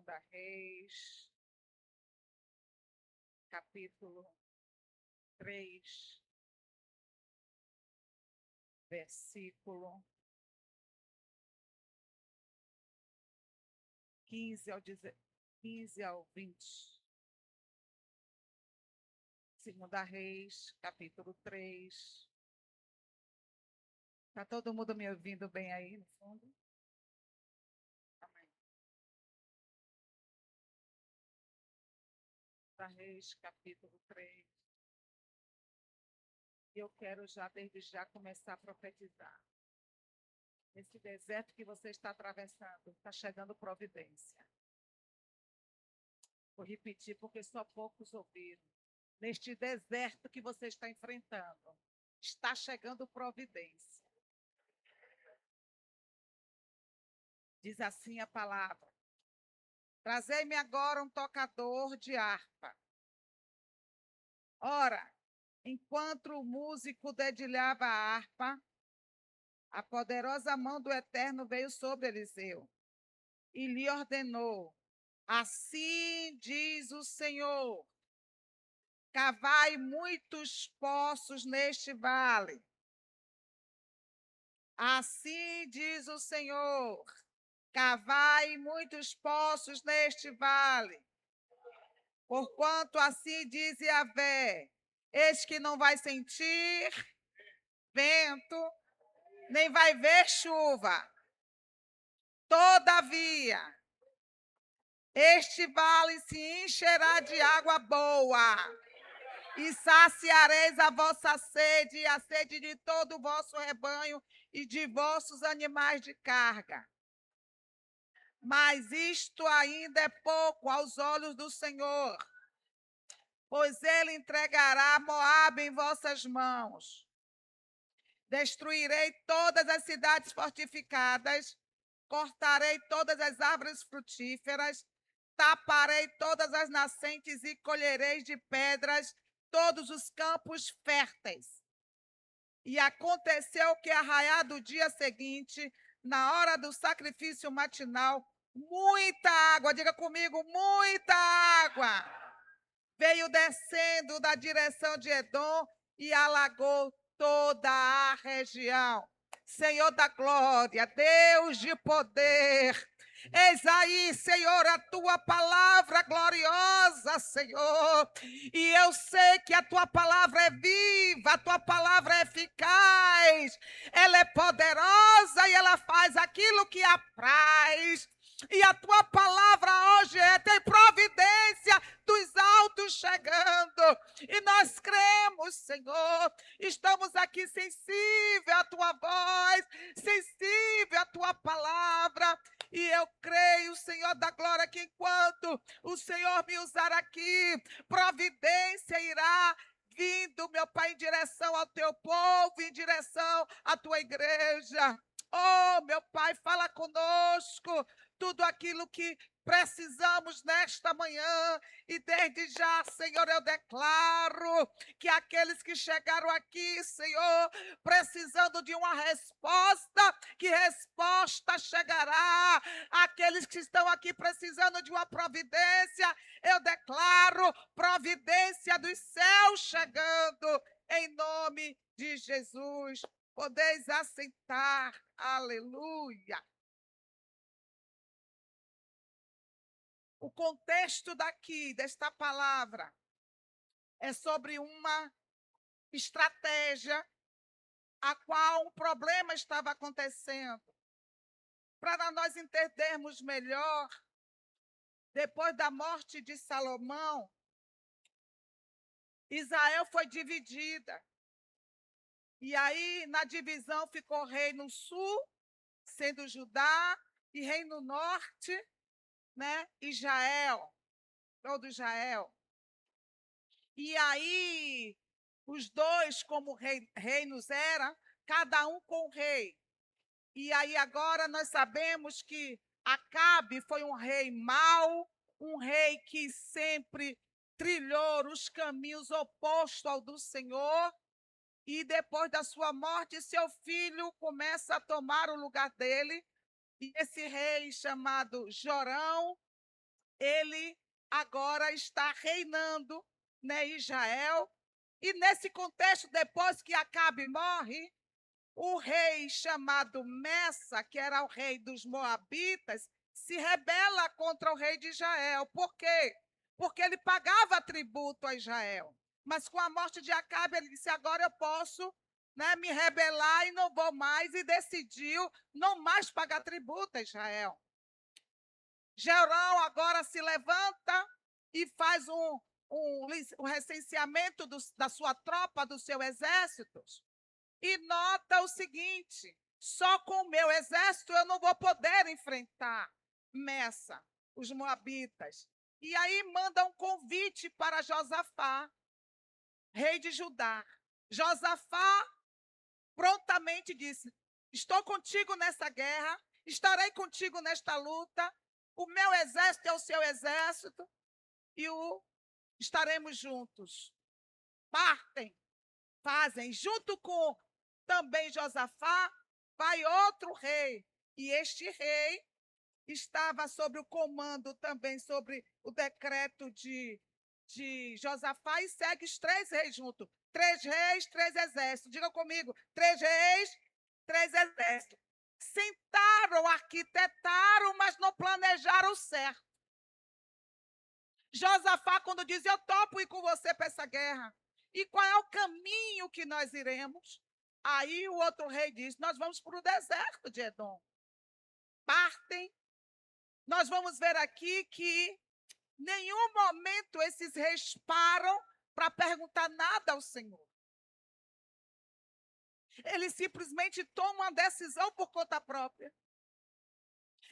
Segunda Reis, capítulo 3, versículo 15 ao 20. Segunda Reis, capítulo 3. Está todo mundo me ouvindo bem aí no fundo? Amém. Segunda Reis, capítulo 3. E eu quero já, desde já, começar a profetizar. Nesse deserto que você está atravessando, está chegando providência. Vou repetir, porque só poucos ouviram. Neste deserto que você está enfrentando, está chegando providência. Diz assim a palavra: trazei-me agora um tocador de harpa. Ora, enquanto o músico dedilhava a harpa, a poderosa mão do Eterno veio sobre Eliseu e lhe ordenou: assim diz o Senhor, cavai muitos poços neste vale. Assim diz o Senhor, cavai muitos poços neste vale. Porquanto assim diz Yahvé, eis que não vai sentir vento, nem vai ver chuva. Todavia, este vale se encherá de água boa, e saciareis a vossa sede e a sede de todo o vosso rebanho e de vossos animais de carga. Mas isto ainda é pouco aos olhos do Senhor, pois ele entregará Moabe em vossas mãos. Destruirei todas as cidades fortificadas, cortarei todas as árvores frutíferas, taparei todas as nascentes e colherei de pedras todos os campos férteis. E aconteceu que, arraiado o dia seguinte, na hora do sacrifício matinal, muita água, diga comigo, muita água, veio descendo da direção de Edom e alagou toda a região. Senhor da glória, Deus de poder, eis aí, Senhor, a tua palavra gloriosa, Senhor. E eu sei que a tua palavra é viva, a tua palavra é eficaz, ela é poderosa e ela faz aquilo que apraz. E a tua palavra hoje tem providência dos altos chegando. E nós cremos, Senhor. Estamos aqui sensível à tua voz, sensível à tua palavra. E eu creio, Senhor da glória, que enquanto o Senhor me usar aqui, providência irá vindo, meu Pai, em direção ao teu povo, em direção à tua igreja. Oh, meu Pai, fala conosco tudo aquilo que precisamos nesta manhã. E desde já, Senhor, eu declaro que aqueles que chegaram aqui, Senhor, precisando de uma resposta, que resposta chegará. Aqueles que estão aqui precisando de uma providência, eu declaro providência dos céus chegando, em nome de Jesus. Podeis assentar, aleluia. O contexto desta palavra, é sobre uma estratégia a qual um problema estava acontecendo. Para nós entendermos melhor, depois da morte de Salomão, Israel foi dividida. E aí, na divisão, ficou reino sul, sendo Judá, e reino norte, né, Israel, todo Israel. E aí, os dois, como reinos eram, cada um com o rei. E aí agora nós sabemos que Acabe foi um rei mau, um rei que sempre trilhou os caminhos opostos ao do Senhor. E depois da sua morte, seu filho começa a tomar o lugar dele. E esse rei chamado Jorão, ele agora está reinando, né, em Israel. E nesse contexto, depois que Acabe morre, o rei chamado Messa, que era o rei dos Moabitas, se rebela contra o rei de Israel. Por quê? Porque ele pagava tributo a Israel. Mas com a morte de Acabe, ele disse, agora eu posso, né, me rebelar e não vou mais, e decidiu não mais pagar tributo a Israel. Jeorão agora se levanta e faz um recenseamento da sua tropa, do seu exército, e nota o seguinte: só com o meu exército eu não vou poder enfrentar Messa, os moabitas. E aí manda um convite para Josafá, rei de Judá. Josafá prontamente disse: estou contigo nessa guerra, estarei contigo nesta luta, o meu exército é o seu exército, e estaremos juntos. Partem, fazem, junto com também Josafá, vai outro rei. E este rei estava sob o comando também, sobre o decreto de Josafá, e segue os 3 reis juntos. 3 reis, 3 exércitos. Diga comigo, 3 reis, 3 exércitos. Sentaram, arquitetaram, mas não planejaram certo. Josafá, quando diz, eu topo ir com você para essa guerra, e qual é o caminho que nós iremos? Aí o outro rei diz, nós vamos para o deserto de Edom. Partem. Nós vamos ver aqui que nenhum momento esses reis param para perguntar nada ao Senhor. Eles simplesmente tomam uma decisão por conta própria.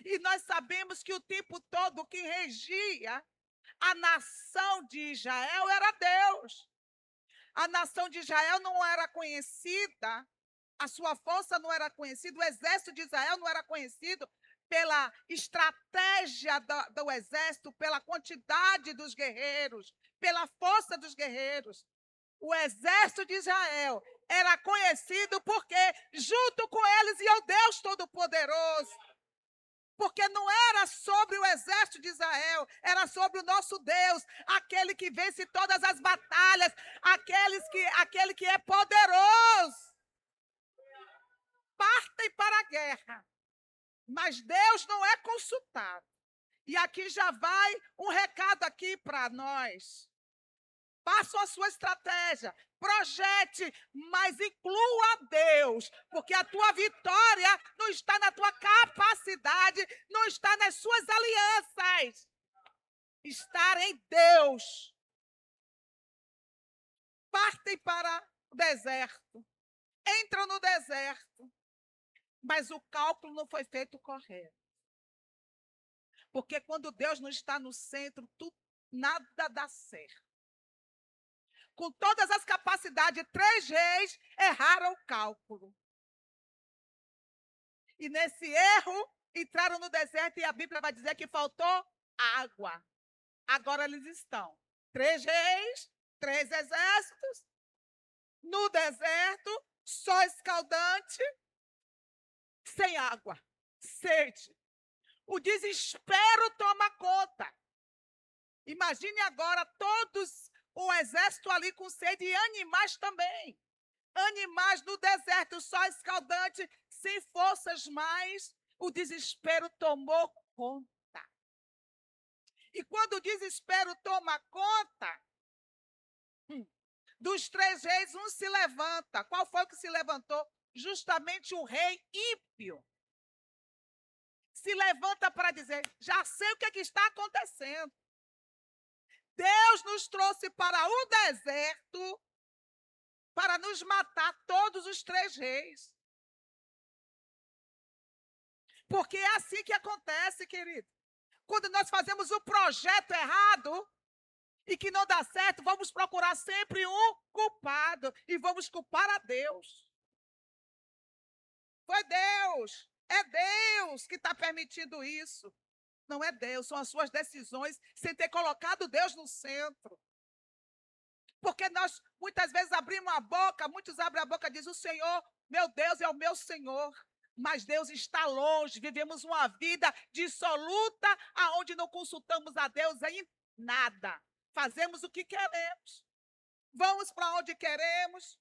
E nós sabemos que o tempo todo quem regia a nação de Israel era Deus. A nação de Israel não era conhecida, a sua força não era conhecida, o exército de Israel não era conhecido pela estratégia do exército, pela quantidade dos guerreiros, pela força dos guerreiros. O exército de Israel era conhecido porque, junto com eles, ia o Deus Todo-Poderoso. Porque não era sobre o exército de Israel, era sobre o nosso Deus, aquele que vence todas as batalhas, aquele que é poderoso. Partem para a guerra, mas Deus não é consultado. E aqui já vai um recado aqui para nós. Façam a sua estratégia, projete, mas inclua Deus, porque a tua vitória não está na tua capacidade, não está nas suas alianças, está em Deus. Partem para o deserto, entram no deserto, mas o cálculo não foi feito correto. Porque quando Deus não está no centro, nada dá certo. Com todas as capacidades, 3 reis erraram o cálculo. E nesse erro, entraram no deserto e a Bíblia vai dizer que faltou água. Agora eles estão 3 reis, 3 exércitos, no deserto, sol escaldante, sem água, sede. O desespero toma conta. Imagine agora todos o exército ali com sede e animais também. Animais no deserto, sol escaldante, sem forças mais, o desespero tomou conta. E quando o desespero toma conta, dos 3 reis, um se levanta. Qual foi o que se levantou? Justamente o rei ímpio. Se levanta para dizer, já sei o que está acontecendo. Deus nos trouxe para o deserto para nos matar todos os 3 reis. Porque é assim que acontece, querido. Quando nós fazemos um projeto errado e que não dá certo, vamos procurar sempre um culpado e vamos culpar a Deus. Foi Deus, é Deus que está permitindo isso. Não é Deus, são as suas decisões sem ter colocado Deus no centro. Porque nós muitas vezes abrimos a boca, muitos abrem a boca e dizem, o Senhor, meu Deus, é o meu Senhor. mas Deus está longe. Vivemos uma vida dissoluta, aonde não consultamos a Deus em nada. Fazemos o que queremos. Vamos para onde queremos.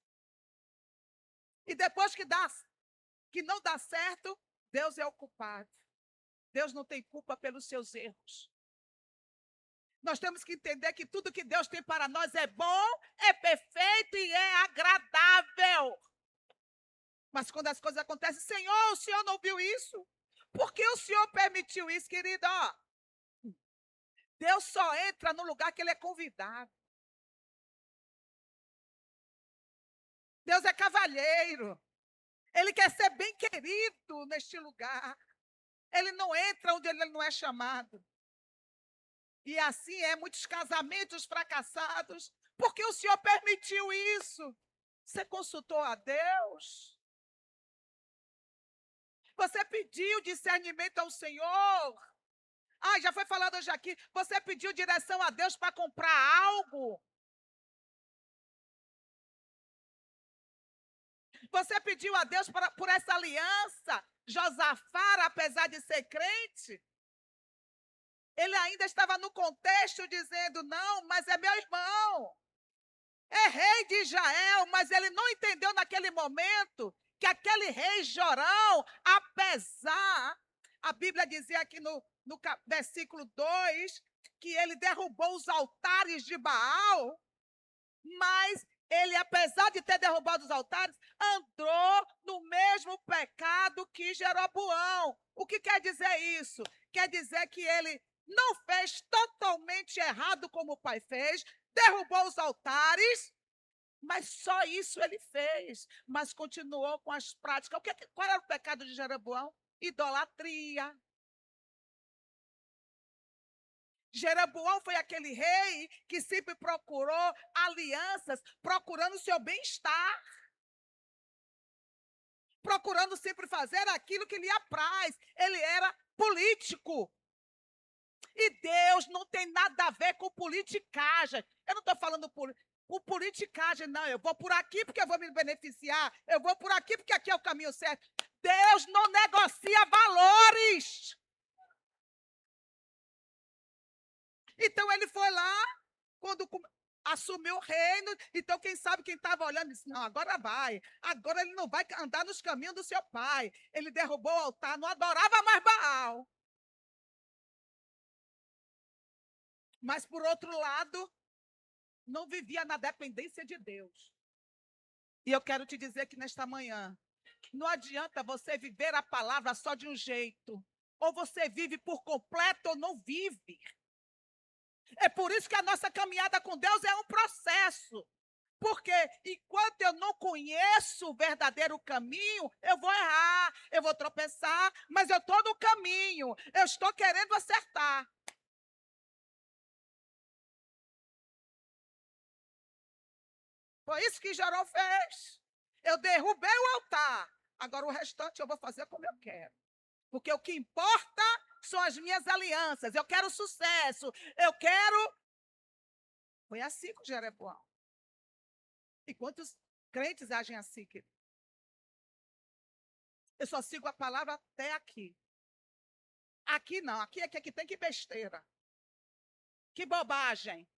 E depois que não dá certo, Deus é o culpado. Deus não tem culpa pelos seus erros. Nós temos que entender que tudo que Deus tem para nós é bom, é perfeito e é agradável. Mas quando as coisas acontecem, Senhor, o Senhor não viu isso? Por que o Senhor permitiu isso, querido? Deus só entra no lugar que Ele é convidado. Deus é cavalheiro. Ele quer ser bem querido neste lugar. Ele não entra onde Ele não é chamado. E assim é, muitos casamentos fracassados, porque o Senhor permitiu isso. Você consultou a Deus? Você pediu discernimento ao Senhor? Já foi falado hoje aqui. Você pediu direção a Deus para comprar algo? Você pediu a Deus por essa aliança? Josafá, apesar de ser crente, ele ainda estava no contexto dizendo, não, mas é meu irmão. É rei de Israel, mas ele não entendeu naquele momento que aquele rei Jorão, apesar, a Bíblia dizia aqui no versículo 2, que ele derrubou os altares de Baal, mas ele, apesar de ter derrubado os altares, andou no mesmo pecado que Jeroboão. O que quer dizer isso? Quer dizer que ele não fez totalmente errado como o pai fez, derrubou os altares, mas só isso ele fez, mas continuou com as práticas. Qual era o pecado de Jeroboão? Idolatria. Jeroboão foi aquele rei que sempre procurou alianças, procurando o seu bem-estar, procurando sempre fazer aquilo que lhe apraz. Ele era político. E Deus não tem nada a ver com politicagem. Eu não estou falando com politicagem, não. Eu vou por aqui porque eu vou me beneficiar. Eu vou por aqui porque aqui é o caminho certo. Deus não negocia valores. Então ele foi lá, quando assumiu o reino. Então quem sabe quem estava olhando disse, não, agora vai. Agora ele não vai andar nos caminhos do seu pai. Ele derrubou o altar, não adorava mais Baal. Mas, por outro lado, não vivia na dependência de Deus. E eu quero te dizer que nesta manhã, não adianta você viver a palavra só de um jeito. Ou você vive por completo ou não vive. É por isso que a nossa caminhada com Deus é um processo. Porque enquanto eu não conheço o verdadeiro caminho, eu vou errar, eu vou tropeçar, mas eu estou no caminho, eu estou querendo acertar. Foi isso que Jorão fez. Eu derrubei o altar. Agora o restante eu vou fazer como eu quero. Porque o que importa são as minhas alianças. Eu quero sucesso. Eu quero... Foi assim com Jeroboão. E quantos crentes agem assim, querido? Eu só sigo a palavra até aqui. Aqui não. Aqui é que tem que besteira. Que bobagem.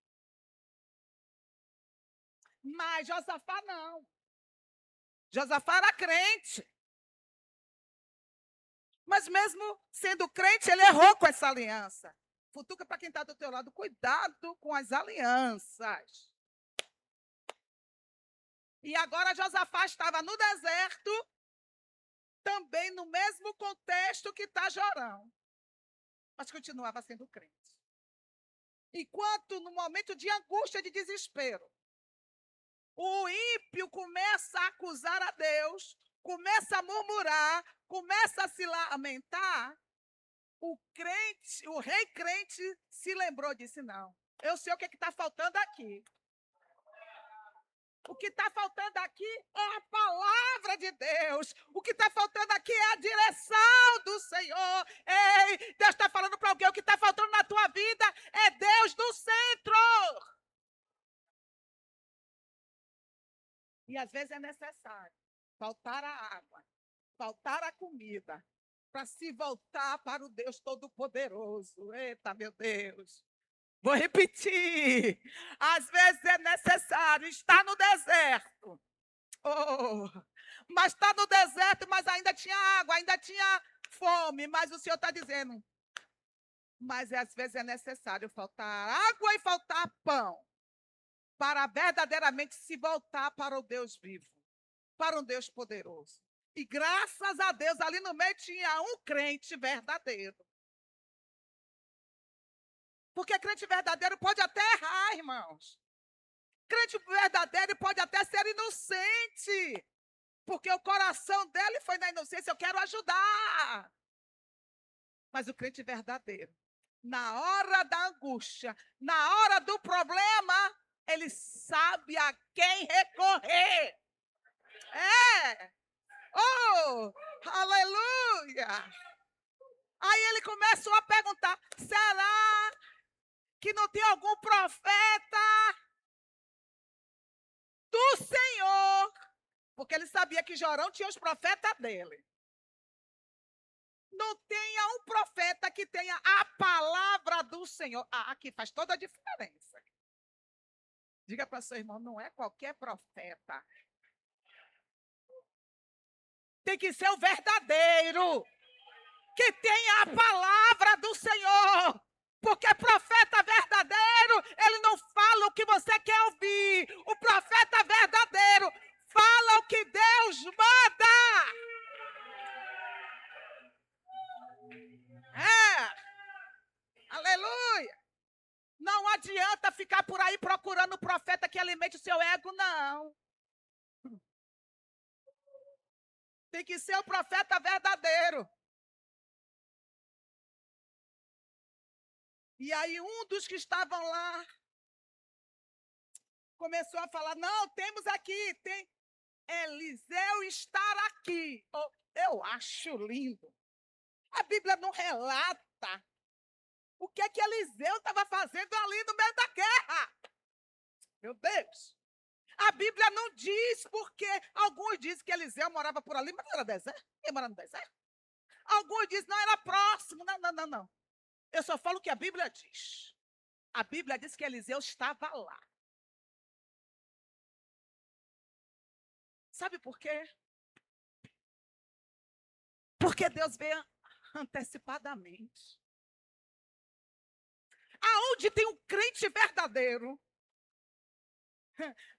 Mas Josafá não. Josafá era crente. Mas mesmo sendo crente, ele errou com essa aliança. Futuca para quem está do teu lado, cuidado com as alianças. E agora Josafá estava no deserto, também no mesmo contexto que está Jorão. Mas continuava sendo crente. Enquanto no momento de angústia, de desespero, o ímpio começa a acusar a Deus, começa a murmurar, começa a se lamentar, o rei crente se lembrou, disse, não, eu sei o que está faltando aqui. O que está faltando aqui é a palavra de Deus. O que está faltando aqui é a direção do Senhor. Ei, Deus está falando para alguém, o que está faltando na tua vida é Deus no centro. E às vezes é necessário faltar a água faltar a comida, para se voltar para o Deus Todo-Poderoso. Eita, meu Deus. Vou repetir. Às vezes é necessário estar no deserto. Oh, mas está no deserto, mas ainda tinha água, ainda tinha fome. Mas o Senhor está dizendo, mas às vezes é necessário faltar água e faltar pão para verdadeiramente se voltar para o Deus vivo, para um Deus poderoso. E graças a Deus, ali no meio tinha um crente verdadeiro. Porque crente verdadeiro pode até errar, irmãos. Crente verdadeiro pode até ser inocente. Porque o coração dele foi na inocência, eu quero ajudar. Mas o crente verdadeiro, na hora da angústia, na hora do problema, ele sabe a quem recorrer. É. Oh, aleluia. Aí ele começou a perguntar, será que não tem algum profeta do Senhor? Porque ele sabia que Jorão tinha os profetas dele. Não tenha um profeta que tenha a palavra do Senhor. Ah, aqui faz toda a diferença. Diga para seu irmão, não é qualquer profeta. Tem que ser o verdadeiro, que tenha a palavra do Senhor. Porque profeta verdadeiro, ele não fala o que você quer ouvir. O profeta verdadeiro fala o que Deus manda. Aleluia. Não adianta ficar por aí procurando profeta que alimente o seu ego, não. Tem que ser o profeta verdadeiro. E aí um dos que estavam lá começou a falar, não, temos aqui, tem Eliseu estar aqui. Oh, eu acho lindo. A Bíblia não relata o que é que Eliseu estava fazendo ali no meio da guerra. Meu Deus. A Bíblia não diz porque alguns dizem que Eliseu morava por ali, mas não era deserto. Quem mora no deserto? Alguns dizem não era próximo. Não. Eu só falo o que a Bíblia diz. A Bíblia diz que Eliseu estava lá. Sabe por quê? Porque Deus veio antecipadamente. Aonde tem um crente verdadeiro,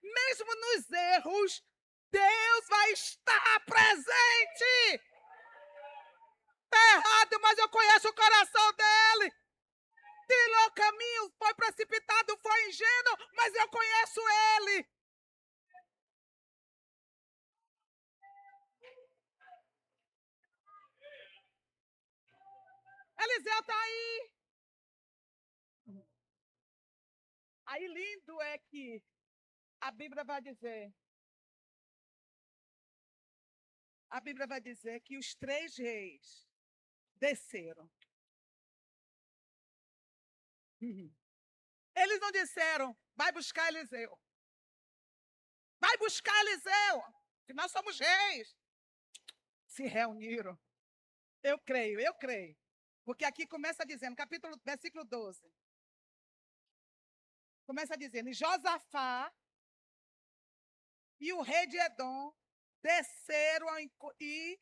mesmo nos erros, Deus vai estar presente. Está errado, mas eu conheço o coração dele. Tirou o caminho, foi precipitado, foi ingênuo, mas eu conheço ele. Eliseu está aí. Aí lindo é que a Bíblia vai dizer que os 3 reis desceram. Eles não disseram, vai buscar Eliseu. Vai buscar Eliseu, que nós somos reis. Se reuniram. Eu creio. Porque aqui começa dizendo, versículo 12. Começa dizendo, Josafá e o rei de Edom desceram e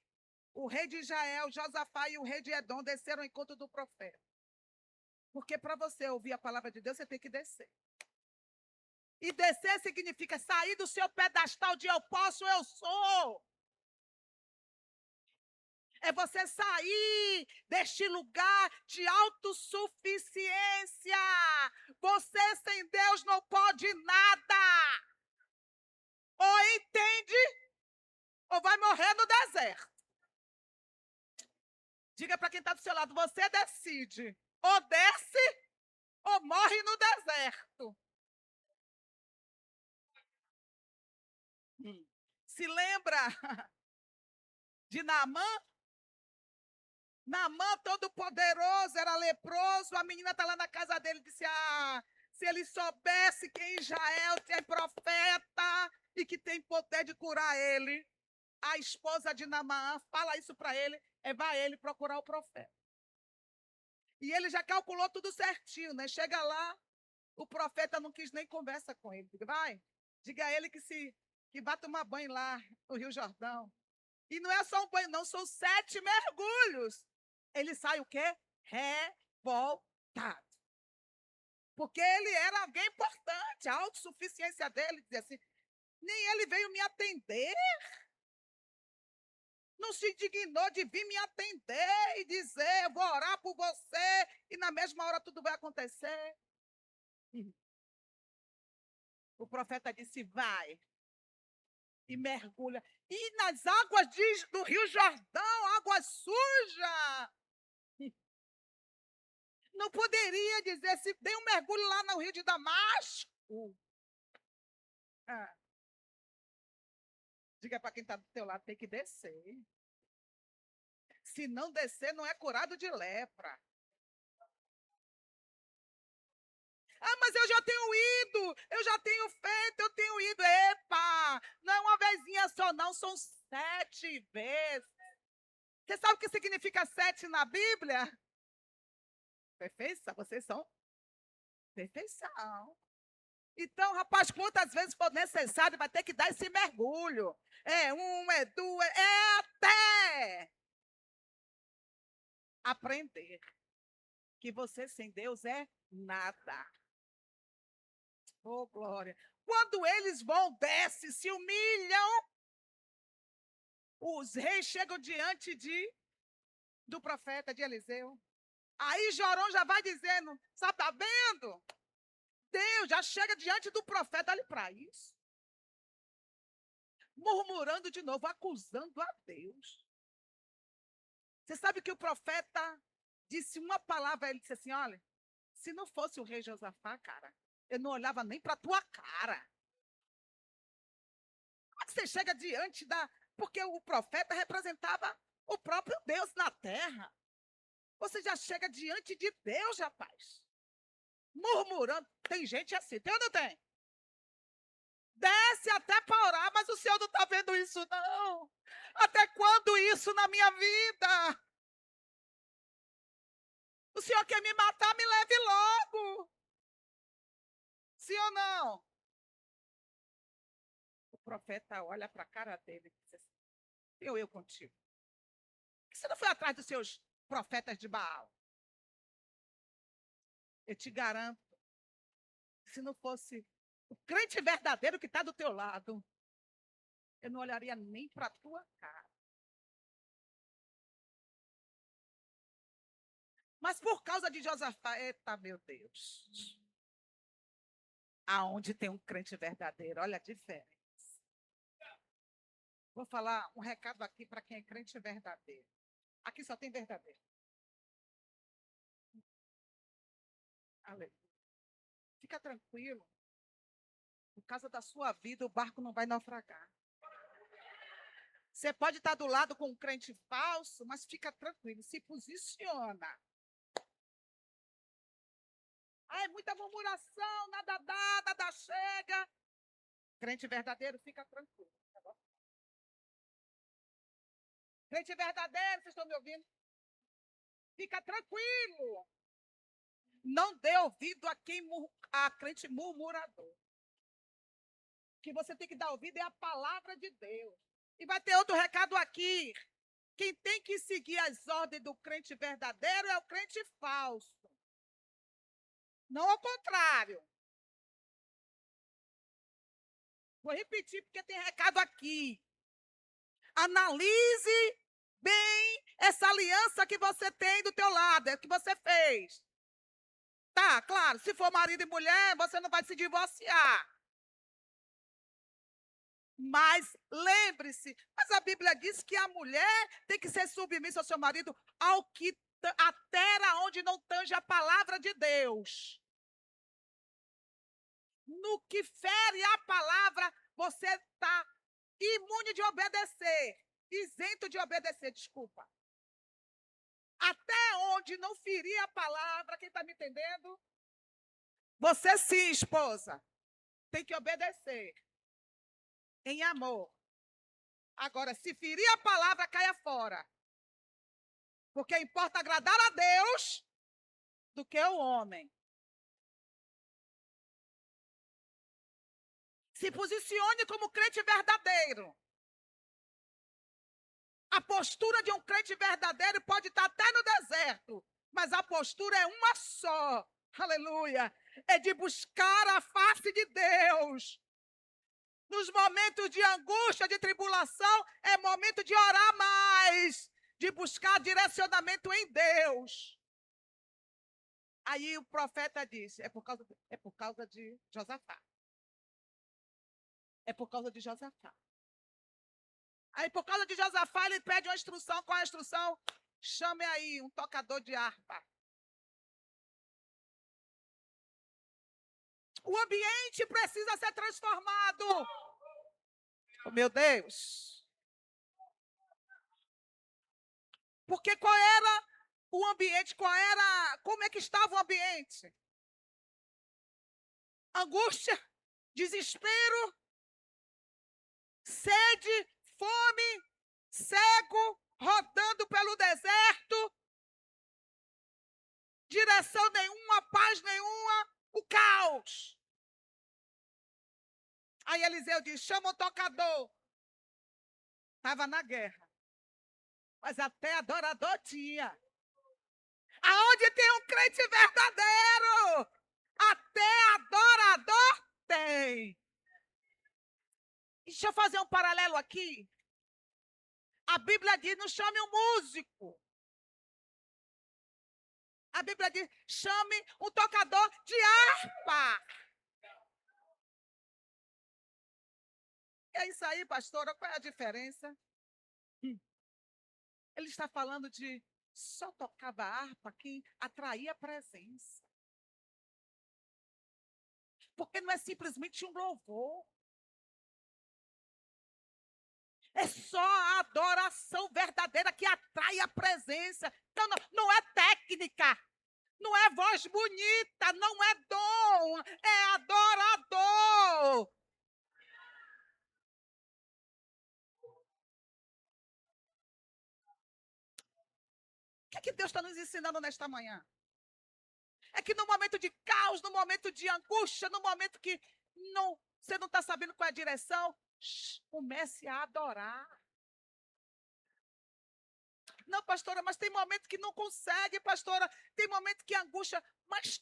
o rei de Israel, Josafá e o rei de Edom desceram ao encontro do profeta. Porque para você ouvir a palavra de Deus, você tem que descer. E descer significa sair do seu pedestal de eu posso, eu sou. É você sair deste lugar de autossuficiência. Você sem Deus não pode nada. Ou entende, ou vai morrer no deserto. Diga para quem está do seu lado, você decide. Ou desce, ou morre no deserto. Se lembra de Naamã? Naamã, todo poderoso, era leproso. A menina está lá na casa dele e disse, se ele soubesse que em Israel tem profeta e que tem poder de curar ele. a esposa de Naamã fala isso para ele, vai ele procurar o profeta. E ele já calculou tudo certinho, né? Chega lá, o profeta não quis nem conversa com ele. Diga a ele que vai tomar banho lá no Rio Jordão. E não é só um banho, não, são 7 mergulhos. Ele sai o quê? Revoltado. Porque ele era alguém importante, a autossuficiência dele, dizia assim, nem ele veio me atender. Não se dignou de vir me atender e dizer, eu vou orar por você, e na mesma hora tudo vai acontecer. O profeta disse, vai, e mergulha. E nas águas do Rio Jordão, água suja. Não poderia dizer, se dei um mergulho lá no Rio de Damasco. Diga para quem está do teu lado, tem que descer. Se não descer, não é curado de lepra. Mas eu já tenho ido, eu já tenho feito, eu tenho ido. Epa, não é uma vezinha só, não, são 7 vezes. Você sabe o que significa 7 na Bíblia? Perfeição, vocês são perfeição. Então, rapaz, quantas vezes for necessário, vai ter que dar esse mergulho. É 1, é 2, é até aprender que você sem Deus é nada. Oh, glória. Quando eles vão, descem, se humilham, os reis chegam diante do profeta de Eliseu. Aí Jorão já vai dizendo, sabe, tá vendo? Deus já chega diante do profeta, olha para isso. Murmurando de novo, acusando a Deus. Você sabe que o profeta disse uma palavra, ele disse assim, olha, se não fosse o rei Josafá, cara, eu não olhava nem para a tua cara. Como é que você chega diante da... Porque o profeta representava o próprio Deus na terra. Você já chega diante de Deus, rapaz. Murmurando. Tem gente assim, tem ou não tem? Desce até para orar, mas o Senhor não está vendo isso, não. Até quando isso na minha vida? O Senhor quer me matar, me leve logo. Sim ou não? O profeta olha para a cara dele e diz assim, eu contigo. Você não foi atrás dos seus profetas de Baal? Eu te garanto, se não fosse o crente verdadeiro que está do teu lado, eu não olharia nem para a tua cara. Mas por causa de Josafá, eita, meu Deus. Aonde tem um crente verdadeiro, olha a diferença. Vou falar um recado aqui para quem é crente verdadeiro. Aqui só tem verdadeiro. Aleluia. Fica tranquilo. Por causa da sua vida, o barco não vai naufragar. Você pode estar do lado com um crente falso, mas fica tranquilo, se posiciona. É muita murmuração, nada dá, nada chega. Crente verdadeiro, fica tranquilo. Crente verdadeiro, vocês estão me ouvindo? Fica tranquilo. Não dê ouvido a crente murmurador. Que você tem que dar ouvido é a palavra de Deus. E vai ter outro recado aqui. Quem tem que seguir as ordens do crente verdadeiro é o crente falso. Não ao contrário. Vou repetir porque tem recado aqui. Analise bem essa aliança que você tem do teu lado, é o que você fez. Tá, claro, se for marido e mulher, você não vai se divorciar. Mas lembre-se, mas a Bíblia diz que a mulher tem que ser submissa ao seu marido a terra onde não tange a palavra de Deus. No que fere a palavra, você está imune de obedecer, isento de obedecer, desculpa. Até onde não ferir a palavra, quem está me entendendo? Você sim, esposa, tem que obedecer. Em amor. Agora, se ferir a palavra, caia fora. Porque importa agradar a Deus do que o homem. Se posicione como crente verdadeiro. A postura de um crente verdadeiro pode estar até no deserto, mas a postura é uma só. Aleluia. É de buscar a face de Deus. Nos momentos de angústia, de tribulação, é momento de orar mais, de buscar direcionamento em Deus. Aí o profeta disse, é por causa de Josafá. É por causa de Josafá. Aí, por causa de Josafá, ele pede uma instrução. Qual é a instrução? Chame aí um tocador de harpa. O ambiente precisa ser transformado. Oh, meu Deus. Porque qual era o ambiente? Como é que estava o ambiente? Angústia, desespero, sede, fome, cego, rodando pelo deserto, direção nenhuma, paz nenhuma, o caos. Aí Eliseu diz, chama o tocador. Estava na guerra. Mas até adorador tinha. Aonde tem um crente verdadeiro, até adorador tem. Deixa eu fazer um paralelo aqui. A Bíblia diz, não chame um músico. A Bíblia diz, chame um tocador de harpa. É isso aí, pastora, qual é a diferença? Ele está falando de só tocava harpa quem atraía a presença. Porque não é simplesmente um louvor. É só a adoração verdadeira que atrai a presença. Então, não é técnica, não é voz bonita, não é dom, é adorador. O que é que Deus está nos ensinando nesta manhã? É que no momento de caos, no momento de angústia, no momento que você não está sabendo qual é a direção, comece a adorar. Não, pastora, mas tem momento que não consegue, pastora. Tem momento que angústia, mas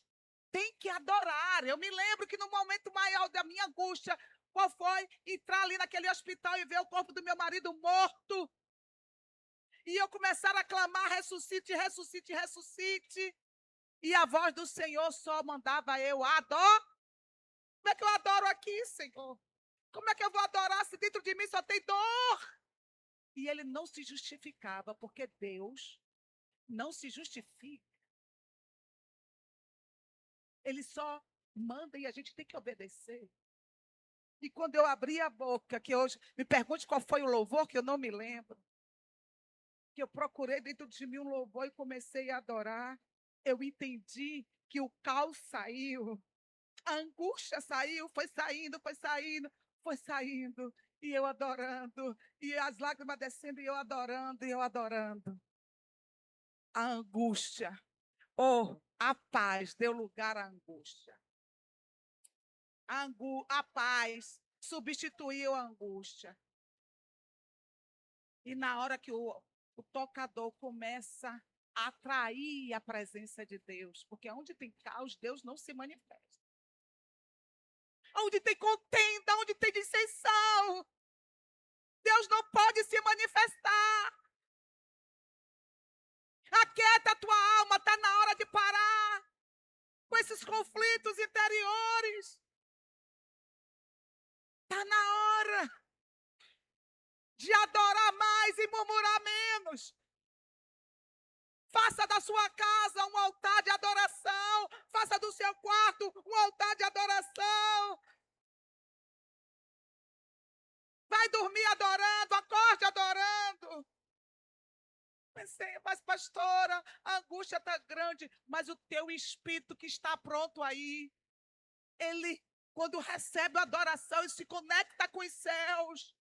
tem que adorar. Eu me lembro que no momento maior da minha angústia, qual foi? Entrar ali naquele hospital e ver o corpo do meu marido morto. E eu começar a clamar, ressuscite, ressuscite, ressuscite. E a voz do Senhor só mandava eu adorar. Como é que eu adoro aqui, Senhor? Como é que eu vou adorar se dentro de mim só tem dor? E ele não se justificava, porque Deus não se justifica. Ele só manda e a gente tem que obedecer. E quando eu abri a boca, que hoje me pergunte qual foi o louvor, que eu não me lembro, que eu procurei dentro de mim um louvor e comecei a adorar, eu entendi que o caos saiu, a angústia saiu, foi saindo, foi saindo, foi saindo, e eu adorando, e as lágrimas descendo, e eu adorando, e eu adorando. A angústia, a paz deu lugar à angústia. A paz substituiu a angústia. E na hora que o tocador começa a atrair a presença de Deus, porque onde tem caos, Deus não se manifesta. Onde tem contenda, onde tem dissensão, Deus não pode se manifestar. Aquieta a tua alma, está na hora de parar com esses conflitos interiores. Está na hora de adorar mais e murmurar menos. Faça da sua casa um altar de adoração. Faça do seu quarto um altar de adoração. Vai dormir adorando, acorde adorando. Pensei, mas pastora, a angústia está grande, mas o teu espírito que está pronto aí, ele, quando recebe a adoração e se conecta com os céus,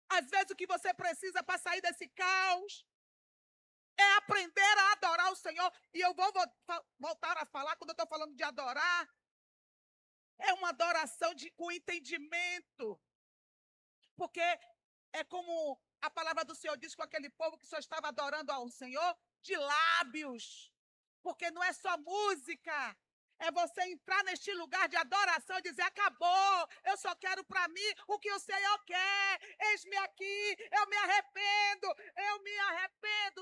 Às vezes o que você precisa para sair desse caos é aprender a adorar o Senhor. E eu vou voltar a falar, quando eu estou falando de adorar, é uma adoração com entendimento. Porque é como a palavra do Senhor diz com aquele povo que só estava adorando ao Senhor de lábios. Porque não é só música. É você entrar neste lugar de adoração e dizer, acabou, eu só quero para mim o que o Senhor quer. Eis-me aqui, eu me arrependo,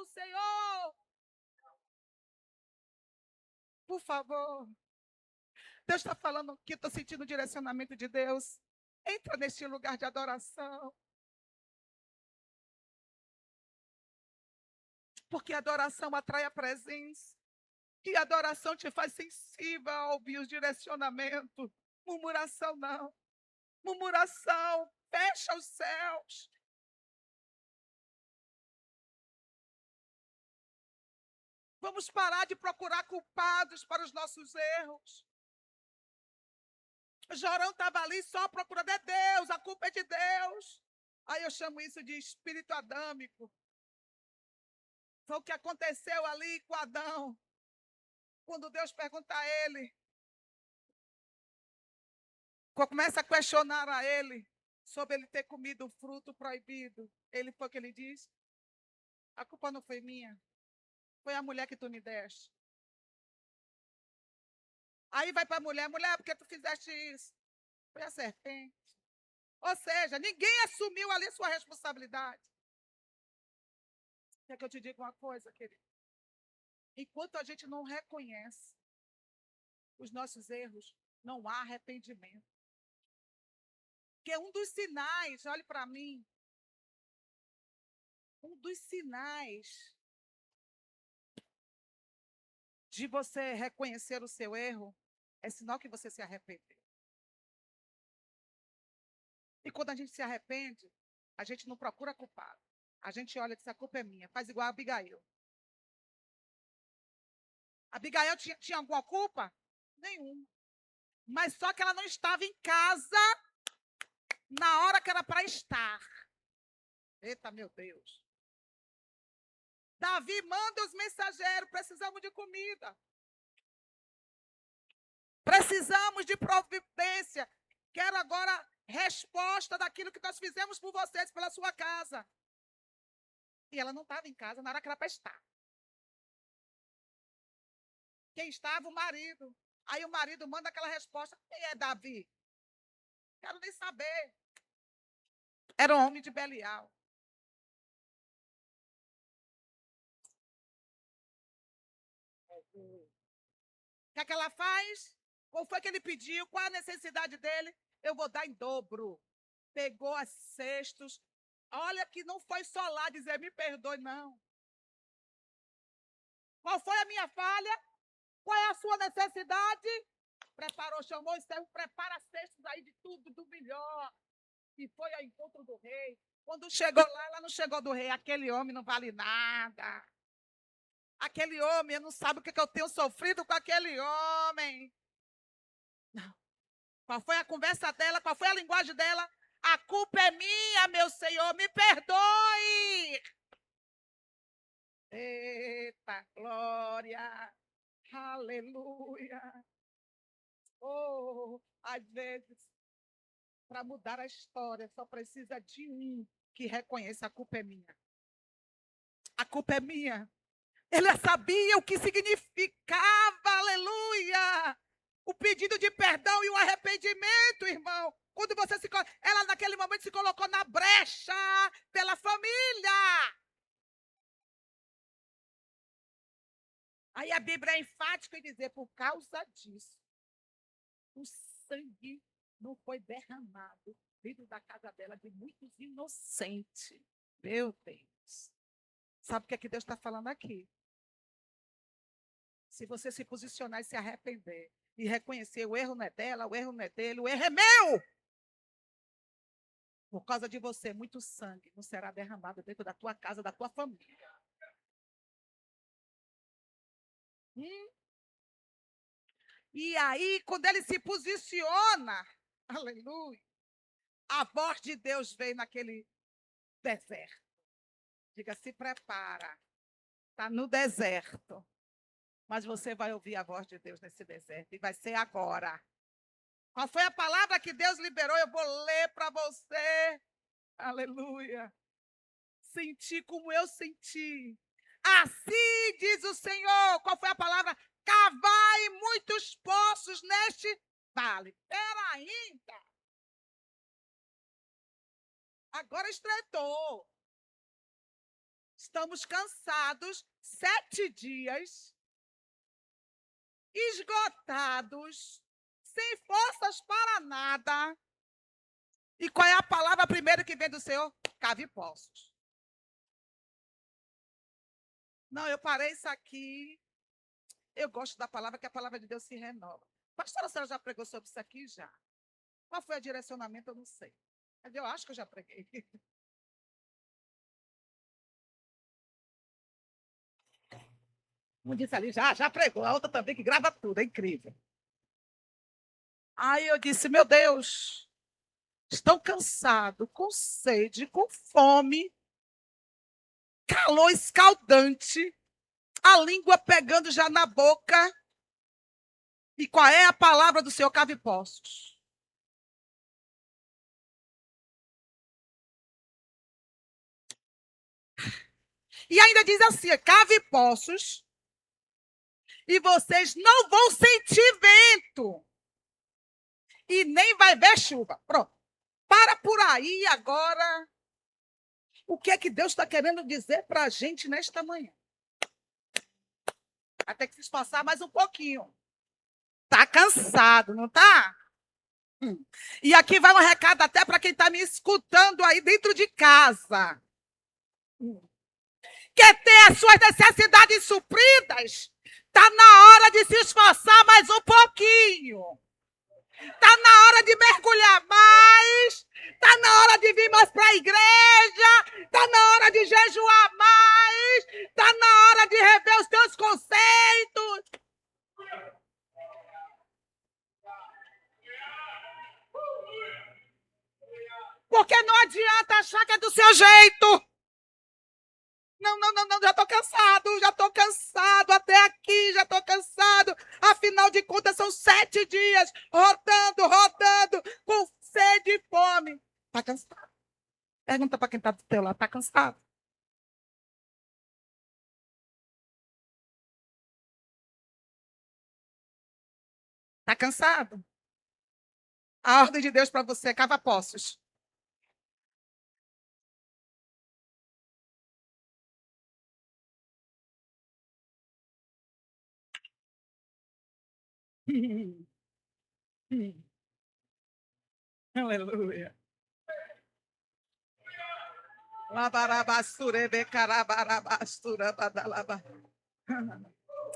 Senhor. Por favor. Deus está falando aqui, estou sentindo o direcionamento de Deus. Entra neste lugar de adoração. Porque a adoração atrai a presença. E a adoração te faz sensível a ouvir os direcionamentos. Murmuração não. Murmuração fecha os céus. Vamos parar de procurar culpados para os nossos erros. Jorão estava ali só procurando, é Deus, a culpa é de Deus. Aí eu chamo isso de espírito adâmico. Foi o que aconteceu ali com Adão. Quando Deus pergunta a ele, começa a questionar a ele sobre ele ter comido o fruto proibido. Ele foi o que ele disse: a culpa não foi minha, foi a mulher que tu me deste. Aí vai para a mulher, por que tu fizeste isso? Foi a serpente. Ou seja, ninguém assumiu ali sua responsabilidade. Quer que eu te diga uma coisa, querido? Enquanto a gente não reconhece os nossos erros, não há arrependimento. Porque um dos sinais, olhe para mim, um dos sinais de você reconhecer o seu erro é sinal que você se arrependeu. E quando a gente se arrepende, a gente não procura culpado. A gente olha e diz, a culpa é minha. Faz igual a Abigail. Abigail tinha alguma culpa? Nenhuma. Mas só que ela não estava em casa na hora que era para estar. Eita, meu Deus. Davi manda os mensageiros, precisamos de comida. Precisamos de providência. Quero agora resposta daquilo que nós fizemos por vocês, pela sua casa. E ela não estava em casa na hora que era para estar. Quem estava? O marido. Aí o marido manda aquela resposta. Quem é Davi? Quero nem saber. Era um homem de Belial. O que é que ela faz? Qual foi que ele pediu? Qual a necessidade dele? Eu vou dar em dobro. Pegou as cestos. Olha que não foi só lá dizer, me perdoe, não. Qual foi a minha falha? Qual é a sua necessidade? Preparou, chamou e saiu, prepara cestos aí de tudo, do melhor. E foi ao encontro do rei. Quando chegou lá, ela não chegou do rei. Aquele homem não vale nada. Aquele homem, eu não sabe o que eu tenho sofrido com aquele homem. Não. Qual foi a conversa dela? Qual foi a linguagem dela? A culpa é minha, meu Senhor, me perdoe. Eita, glória, aleluia. Oh, às vezes, para mudar a história, só precisa de um que reconheça a culpa é minha. A culpa é minha. Ele sabia o que significava, aleluia, o pedido de perdão e o arrependimento, irmão. Quando você ela naquele momento se colocou na brecha pela família. Aí a Bíblia é enfática em dizer, por causa disso, o sangue não foi derramado dentro da casa dela de muitos inocentes. Meu Deus. Sabe o que é que Deus está falando aqui? Se você se posicionar e se arrepender e reconhecer o erro não é dela, o erro não é dele, o erro é meu. Por causa de você, muito sangue não será derramado dentro da tua casa, da tua família. E aí, quando ele se posiciona, aleluia, a voz de Deus veio naquele deserto. Diga, se prepara. Está no deserto. Mas você vai ouvir a voz de Deus nesse deserto. E vai ser agora. Qual foi a palavra que Deus liberou? Eu vou ler para você. Aleluia. Senti como eu senti. Assim diz o Senhor. Qual foi a palavra? Cavai muitos poços neste vale. Espera ainda. Agora estreitou. Estamos cansados, 7 dias, esgotados, sem forças para nada. E qual é a palavra primeiro que vem do Senhor? Cave poços. Não, eu parei isso aqui. Eu gosto da palavra, que a palavra de Deus se renova. Pastora, a senhora já pregou sobre isso aqui? Já. Qual foi o direcionamento? Eu não sei. Mas eu acho que eu já preguei. Um disse ali, já pregou. A outra também, que grava tudo, é incrível. Aí eu disse, meu Deus, estão cansados, com sede, com fome, calor escaldante, a língua pegando já na boca. E qual é a palavra do Senhor? Cave poços. E ainda diz assim, cave poços, e vocês não vão sentir vento, e nem vai ver chuva. Pronto. Para por aí agora. O que é que Deus está querendo dizer para a gente nesta manhã? Vai ter que se esforçar mais um pouquinho. Está cansado, não está? E aqui vai um recado até para quem está me escutando aí dentro de casa. Quer ter as suas necessidades supridas? Está na hora de se esforçar mais um pouquinho. Está na hora de mergulhar mais. Está na hora de vir mais para a igreja. Está na hora de jejuar mais. Está na hora de rever os teus conceitos. Porque não adianta achar que é do seu jeito. Não, já estou cansado, até aqui já estou cansado. Afinal de contas, são 7 dias, rodando, com sede e fome. Está cansado? Pergunta para quem está do teu lado, está cansado? Está cansado? A ordem de Deus para você é cava poços. Aleluia.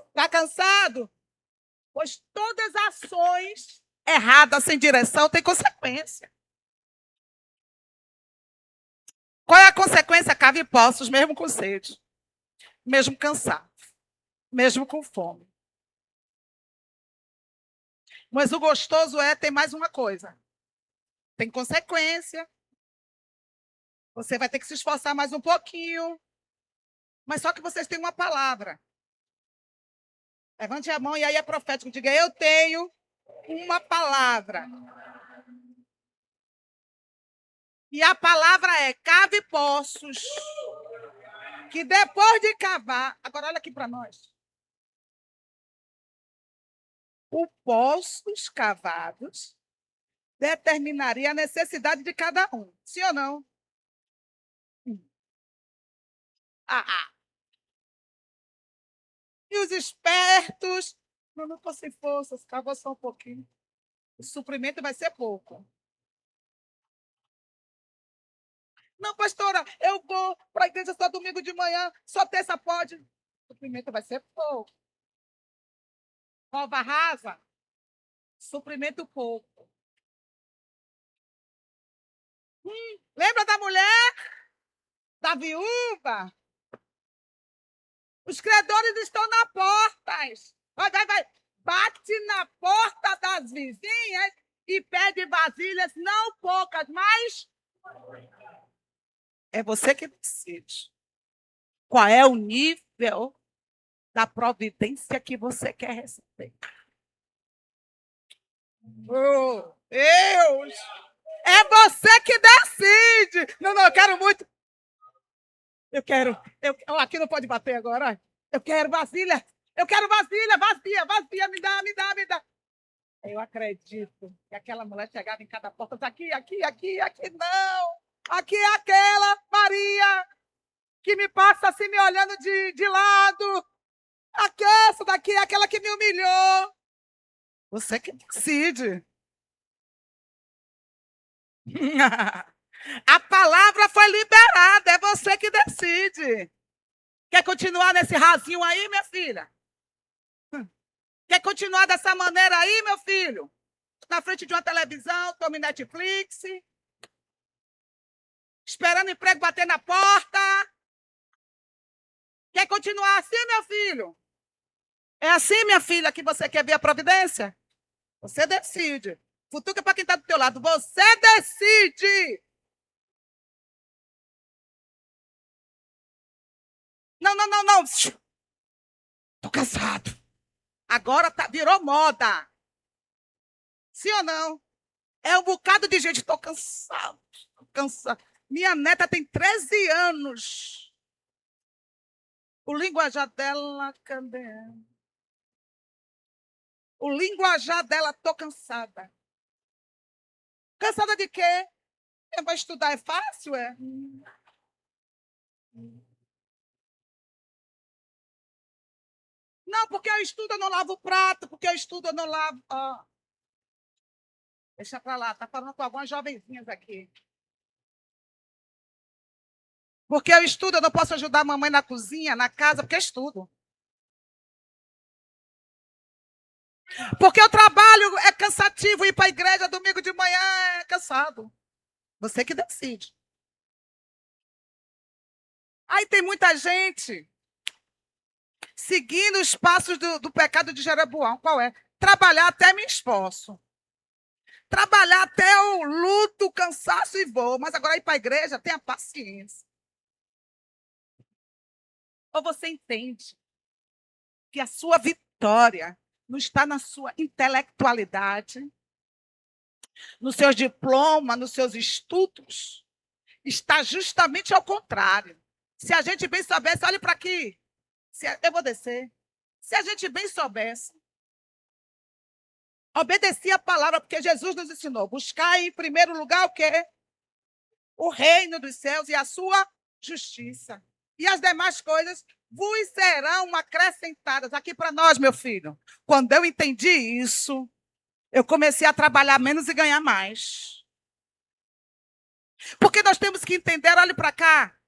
Está cansado? Pois todas as ações erradas, sem direção, têm consequência. Qual é a consequência? Cave poços, mesmo com sede, mesmo cansado, mesmo com fome. Mas o gostoso tem mais uma coisa. Tem consequência. Você vai ter que se esforçar mais um pouquinho. Mas só que vocês têm uma palavra. Levante a mão e aí é profético. Diga, eu tenho uma palavra. E a palavra é cave poços. Que depois de cavar... Agora olha aqui para nós. O poços cavados determinaria a necessidade de cada um. Sim ou não? Ah. E os espertos, não estou sem forças, cavou só um pouquinho. O suprimento vai ser pouco. Não, pastora, eu vou para a igreja só domingo de manhã, só terça pode. O suprimento vai ser pouco. Cova rasa, suprimento pouco. Lembra da mulher? Da viúva? Os credores estão na porta. Vai. Bate na porta das vizinhas e pede vasilhas, não poucas, mas É você que decide. Qual é o nível da providência que você quer receber? Oh, Deus! É você que decide! Não, eu quero muito. Eu quero. Aqui não pode bater agora. Eu quero vasilha. Eu quero vasilha, vazia. Me dá. Eu acredito que aquela mulher chegava em cada porta. Aqui, não. Aqui é aquela Maria que me passa assim, me olhando de lado. Essa daqui é aquela que me humilhou. Você que decide. A palavra foi liberada, é você que decide. Quer continuar nesse rasinho aí, minha filha? Quer continuar dessa maneira aí, meu filho? Na frente de uma televisão, tome Netflix, esperando o emprego bater na porta. Quer continuar assim, meu filho? É assim, minha filha, que você quer ver a providência? Você decide. Futuca para quem está do teu lado. Você decide. Não. Tô cansado. Agora virou moda. Sim ou não? É um bocado de gente. Tô cansado. Minha neta tem 13 anos. O linguajar dela, cadê? O linguajar dela, tô cansada. Cansada de quê? Vai estudar é fácil, é? Não, porque eu estudo, eu não lavo o prato, porque eu estudo, eu não lavo. Oh. Deixa pra lá, tá falando com algumas jovenzinhas aqui. Porque eu estudo, eu não posso ajudar a mamãe na cozinha, na casa, porque eu estudo. Porque o trabalho é cansativo, ir para a igreja domingo de manhã é cansado. Você que decide. Aí tem muita gente seguindo os passos do pecado de Jeroboão. Qual é? Trabalhar até me esforço. Trabalhar até o luto, o cansaço e vou. Mas agora ir para a igreja, tenha paciência. Ou você entende que a sua vitória não está na sua intelectualidade, nos seus diplomas, nos seus estudos. Está justamente ao contrário. Se a gente bem soubesse, olhe para aqui. Eu vou descer. Se a gente bem soubesse, obedecia a palavra, porque Jesus nos ensinou. Buscar em primeiro lugar o quê? O reino dos céus e a sua justiça. E as demais coisas vos serão acrescentadas. Aqui para nós, meu filho. Quando eu entendi isso, eu comecei a trabalhar menos e ganhar mais. Porque nós temos que entender, olhe para cá.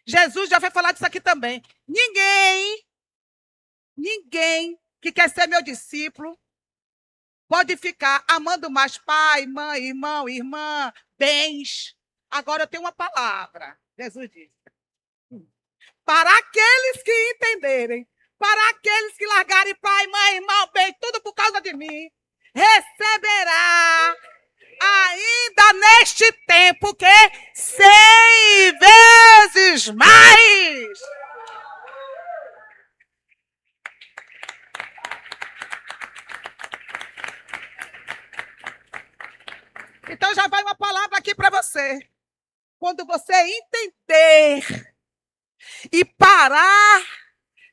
Jesus já foi falar disso aqui também. Ninguém que quer ser meu discípulo pode ficar amando mais pai, mãe, irmão, irmã, bens. Agora eu tenho uma palavra. Jesus disse. Para aqueles que entenderem, para aqueles que largarem pai, mãe, irmão, bem, tudo por causa de mim, receberá ainda neste tempo que 100 vezes mais. Então já vai uma palavra aqui para você. Quando você entender e parar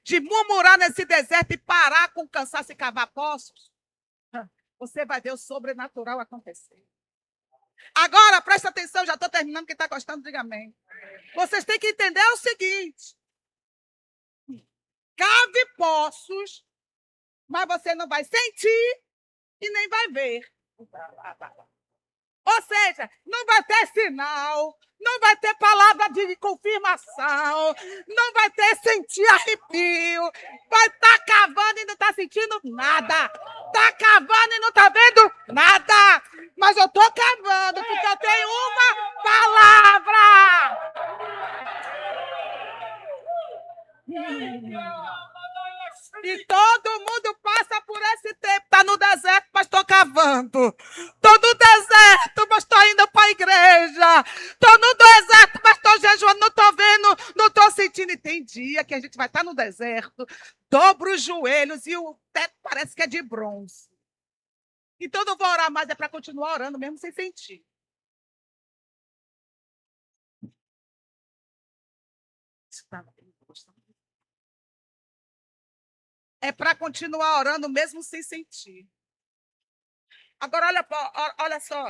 de murmurar nesse deserto e parar com cansaço e cavar poços, você vai ver o sobrenatural acontecer. Agora, presta atenção, já estou terminando, quem está gostando, diga amém. Vocês têm que entender o seguinte. Cave poços, mas você não vai sentir e nem vai ver. Ou seja, não vai ter sinal, não vai ter palavra de confirmação, não vai ter sentir arrepio, vai estar cavando e não está sentindo nada, está cavando e não está vendo nada, mas eu estou cavando porque eu tenho uma palavra. E todo mundo passa por esse tempo. Está no deserto, mas estou cavando. Estou no deserto, mas estou indo para a igreja. Estou no deserto, no deserto, dobra os joelhos e o teto parece que é de bronze. Então eu não vou orar mais, é para continuar orando mesmo sem sentir. É para continuar orando mesmo sem sentir. Agora, olha só.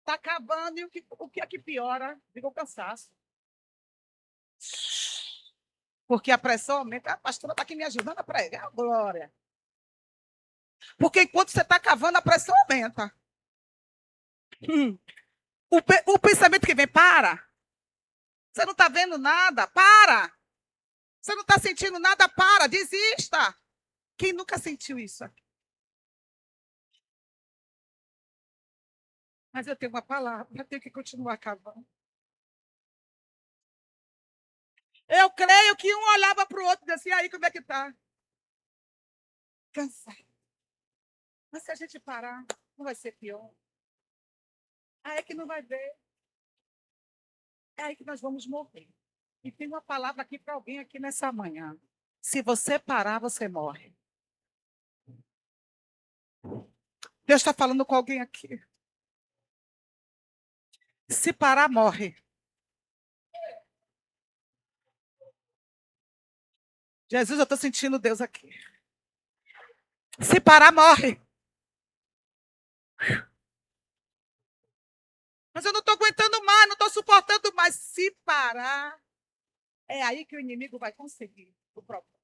Está acabando e o que é que piora? Diga o cansaço. Porque a pressão aumenta. A pastora está aqui me ajudando a pregar, glória. Porque enquanto você está cavando, a pressão aumenta. O pensamento que vem, para. Você não está vendo nada, para. Você não está sentindo nada, para. Desista. Quem nunca sentiu isso aqui? Mas eu tenho uma palavra, eu tenho que continuar cavando. Eu creio que um olhava para o outro e dizia, aí, como é que está? Cansado. Mas se a gente parar, não vai ser pior. Aí é que não vai ver. É aí que nós vamos morrer. E tem uma palavra aqui para alguém aqui nessa manhã. Se você parar, você morre. Deus está falando com alguém aqui. Se parar, morre. Jesus, eu estou sentindo Deus aqui. Se parar, morre. Mas eu não estou aguentando mais, não estou suportando mais. Se parar, é aí que o inimigo vai conseguir o propósito.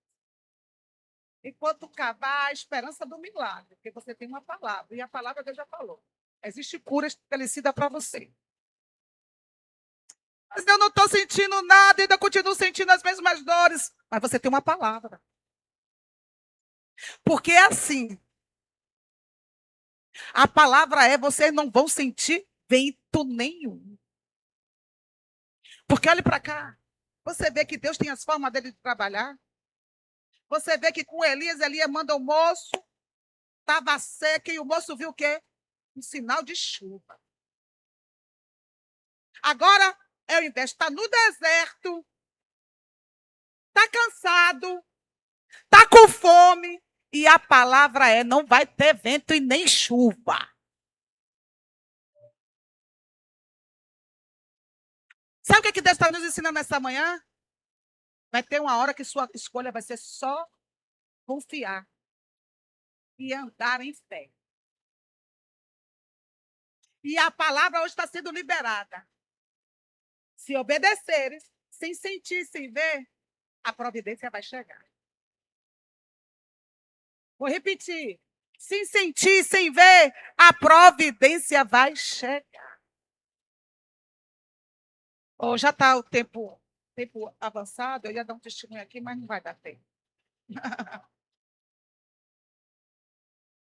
Enquanto cavar a esperança do milagre, porque você tem uma palavra, e a palavra Deus já falou. Existe cura estabelecida para você. Mas eu não estou sentindo nada, ainda continuo sentindo as mesmas dores. Mas você tem uma palavra. Porque é assim. A palavra é, vocês não vão sentir vento nenhum. Porque olhe para cá. Você vê que Deus tem as formas dele de trabalhar. Você vê que com Elias manda o moço, estava seco, e o moço viu o quê? Um sinal de chuva. Agora, ao invés de estar no deserto, está cansado, está com fome, e a palavra é, não vai ter vento e nem chuva. Sabe o que Deus está nos ensinando nessa manhã? Vai ter uma hora que sua escolha vai ser só confiar e andar em fé. E a palavra hoje está sendo liberada. Se obedeceres, sem sentir, sem ver, a providência vai chegar. Vou repetir. Sem sentir, sem ver, a providência vai chegar. Oh, já está o tempo avançado, eu ia dar um testemunho aqui, mas não vai dar tempo.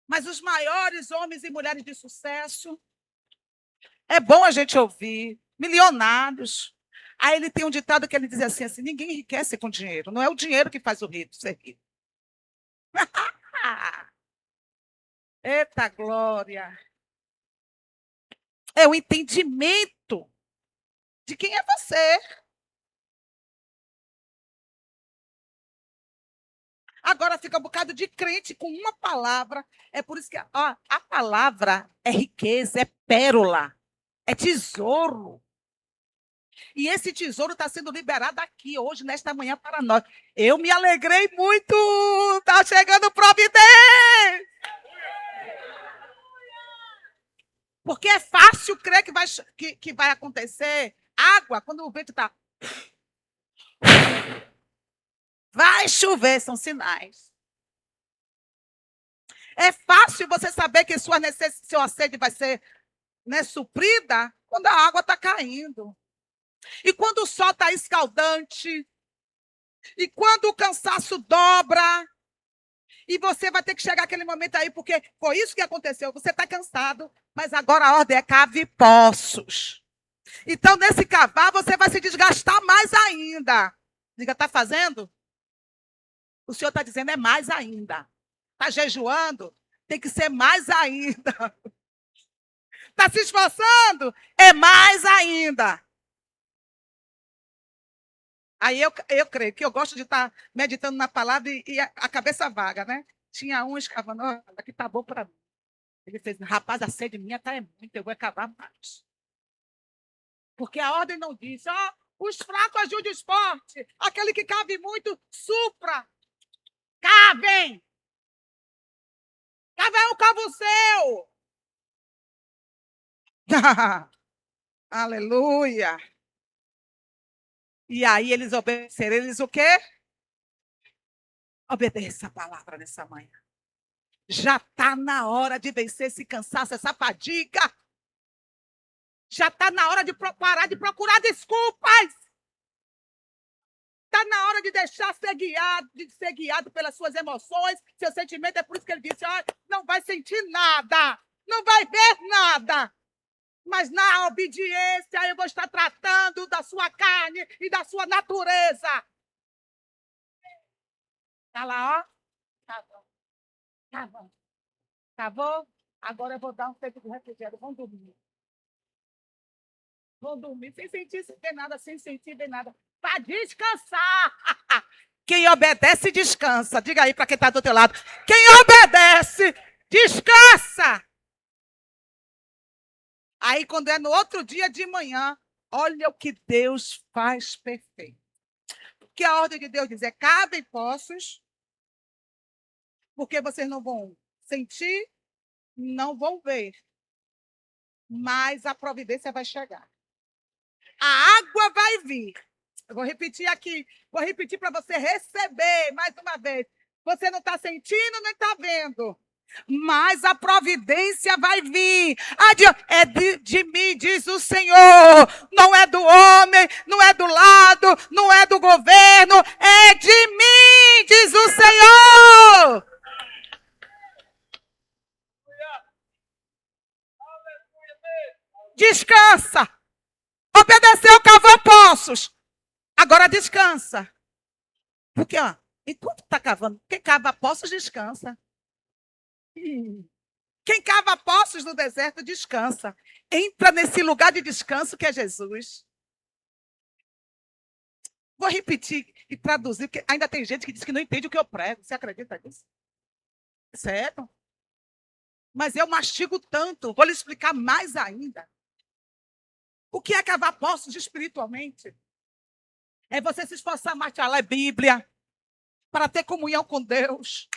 Mas os maiores homens e mulheres de sucesso, é bom a gente ouvir, milionários. Aí ele tem um ditado que ele diz assim, ninguém enriquece com dinheiro, não é o dinheiro que faz o rico ser rico. Eita glória! É o entendimento de quem é você. Agora fica um bocado de crente com uma palavra. É por isso que a palavra é riqueza, é pérola, é tesouro. E esse tesouro está sendo liberado aqui hoje, nesta manhã, para nós. Eu me alegrei muito. Está chegando providência. Porque é fácil crer que vai acontecer. Água, quando o vento está... Vai chover, são sinais. É fácil você saber que sua sede vai ser suprida quando a água está caindo. E quando o sol está escaldante. E quando o cansaço dobra. E você vai ter que chegar aquele momento aí, porque foi isso que aconteceu. Você está cansado, mas agora a ordem é cave poços. Então, nesse cavar, você vai se desgastar mais ainda. Diga, está fazendo? O Senhor está dizendo, é mais ainda. Está jejuando? Tem que ser mais ainda. Está se esforçando? É mais ainda. Aí eu creio que eu gosto de estar meditando na palavra e a cabeça vaga, né? Tinha um escavando, olha, aqui tá bom para mim. Ele fez, rapaz, a sede minha tá muito, eu vou cavar mais. Porque a ordem não diz, ó, os fracos ajudem os fortes, aquele que cave muito, supra. Cavem! Cava é um cavo seu! Aleluia! E aí eles obedeceram, eles o quê? Obedeça a palavra nessa manhã. Já está na hora de vencer esse cansaço, essa fadiga. Já está na hora de parar de procurar desculpas. Está na hora de deixar ser guiado pelas suas emoções, seu sentimento. É por isso que ele disse, ó, não vai sentir nada, não vai ver nada. Mas na obediência eu vou estar tratando da sua carne e da sua natureza. Está lá, ó. Tá bom. Tá bom. Tá bom? Agora eu vou dar um tempo de refrigério. Vão dormir. Vão dormir sem sentir ver nada, sem sentir ver nada. Para descansar. Quem obedece, descansa. Diga aí para quem está do teu lado. Quem obedece, descansa. Aí, quando é no outro dia de manhã, olha o que Deus faz perfeito. Porque a ordem de Deus diz, cavem poços, porque vocês não vão sentir, não vão ver, mas a providência vai chegar. A água vai vir. Eu vou repetir aqui, vou repetir para você receber mais uma vez. Você não está sentindo, nem está vendo. Mas a providência vai vir. É de mim, diz o Senhor. Não é do homem, não é do lado, não é do governo. É de mim, diz o Senhor. Descansa. Obedeceu, cavou poços. Agora descansa. Porque, ó, enquanto está cavando, quem cava poços descansa. Quem cava poços no deserto descansa. Entra nesse lugar de descanso que é Jesus. Vou repetir e traduzir, porque ainda tem gente que diz que não entende o que eu prego. Você acredita nisso? Certo? Mas eu mastigo tanto. Vou lhe explicar mais ainda. O que é cavar poços espiritualmente? É você se esforçar mais para ler Bíblia, para ter comunhão com Deus.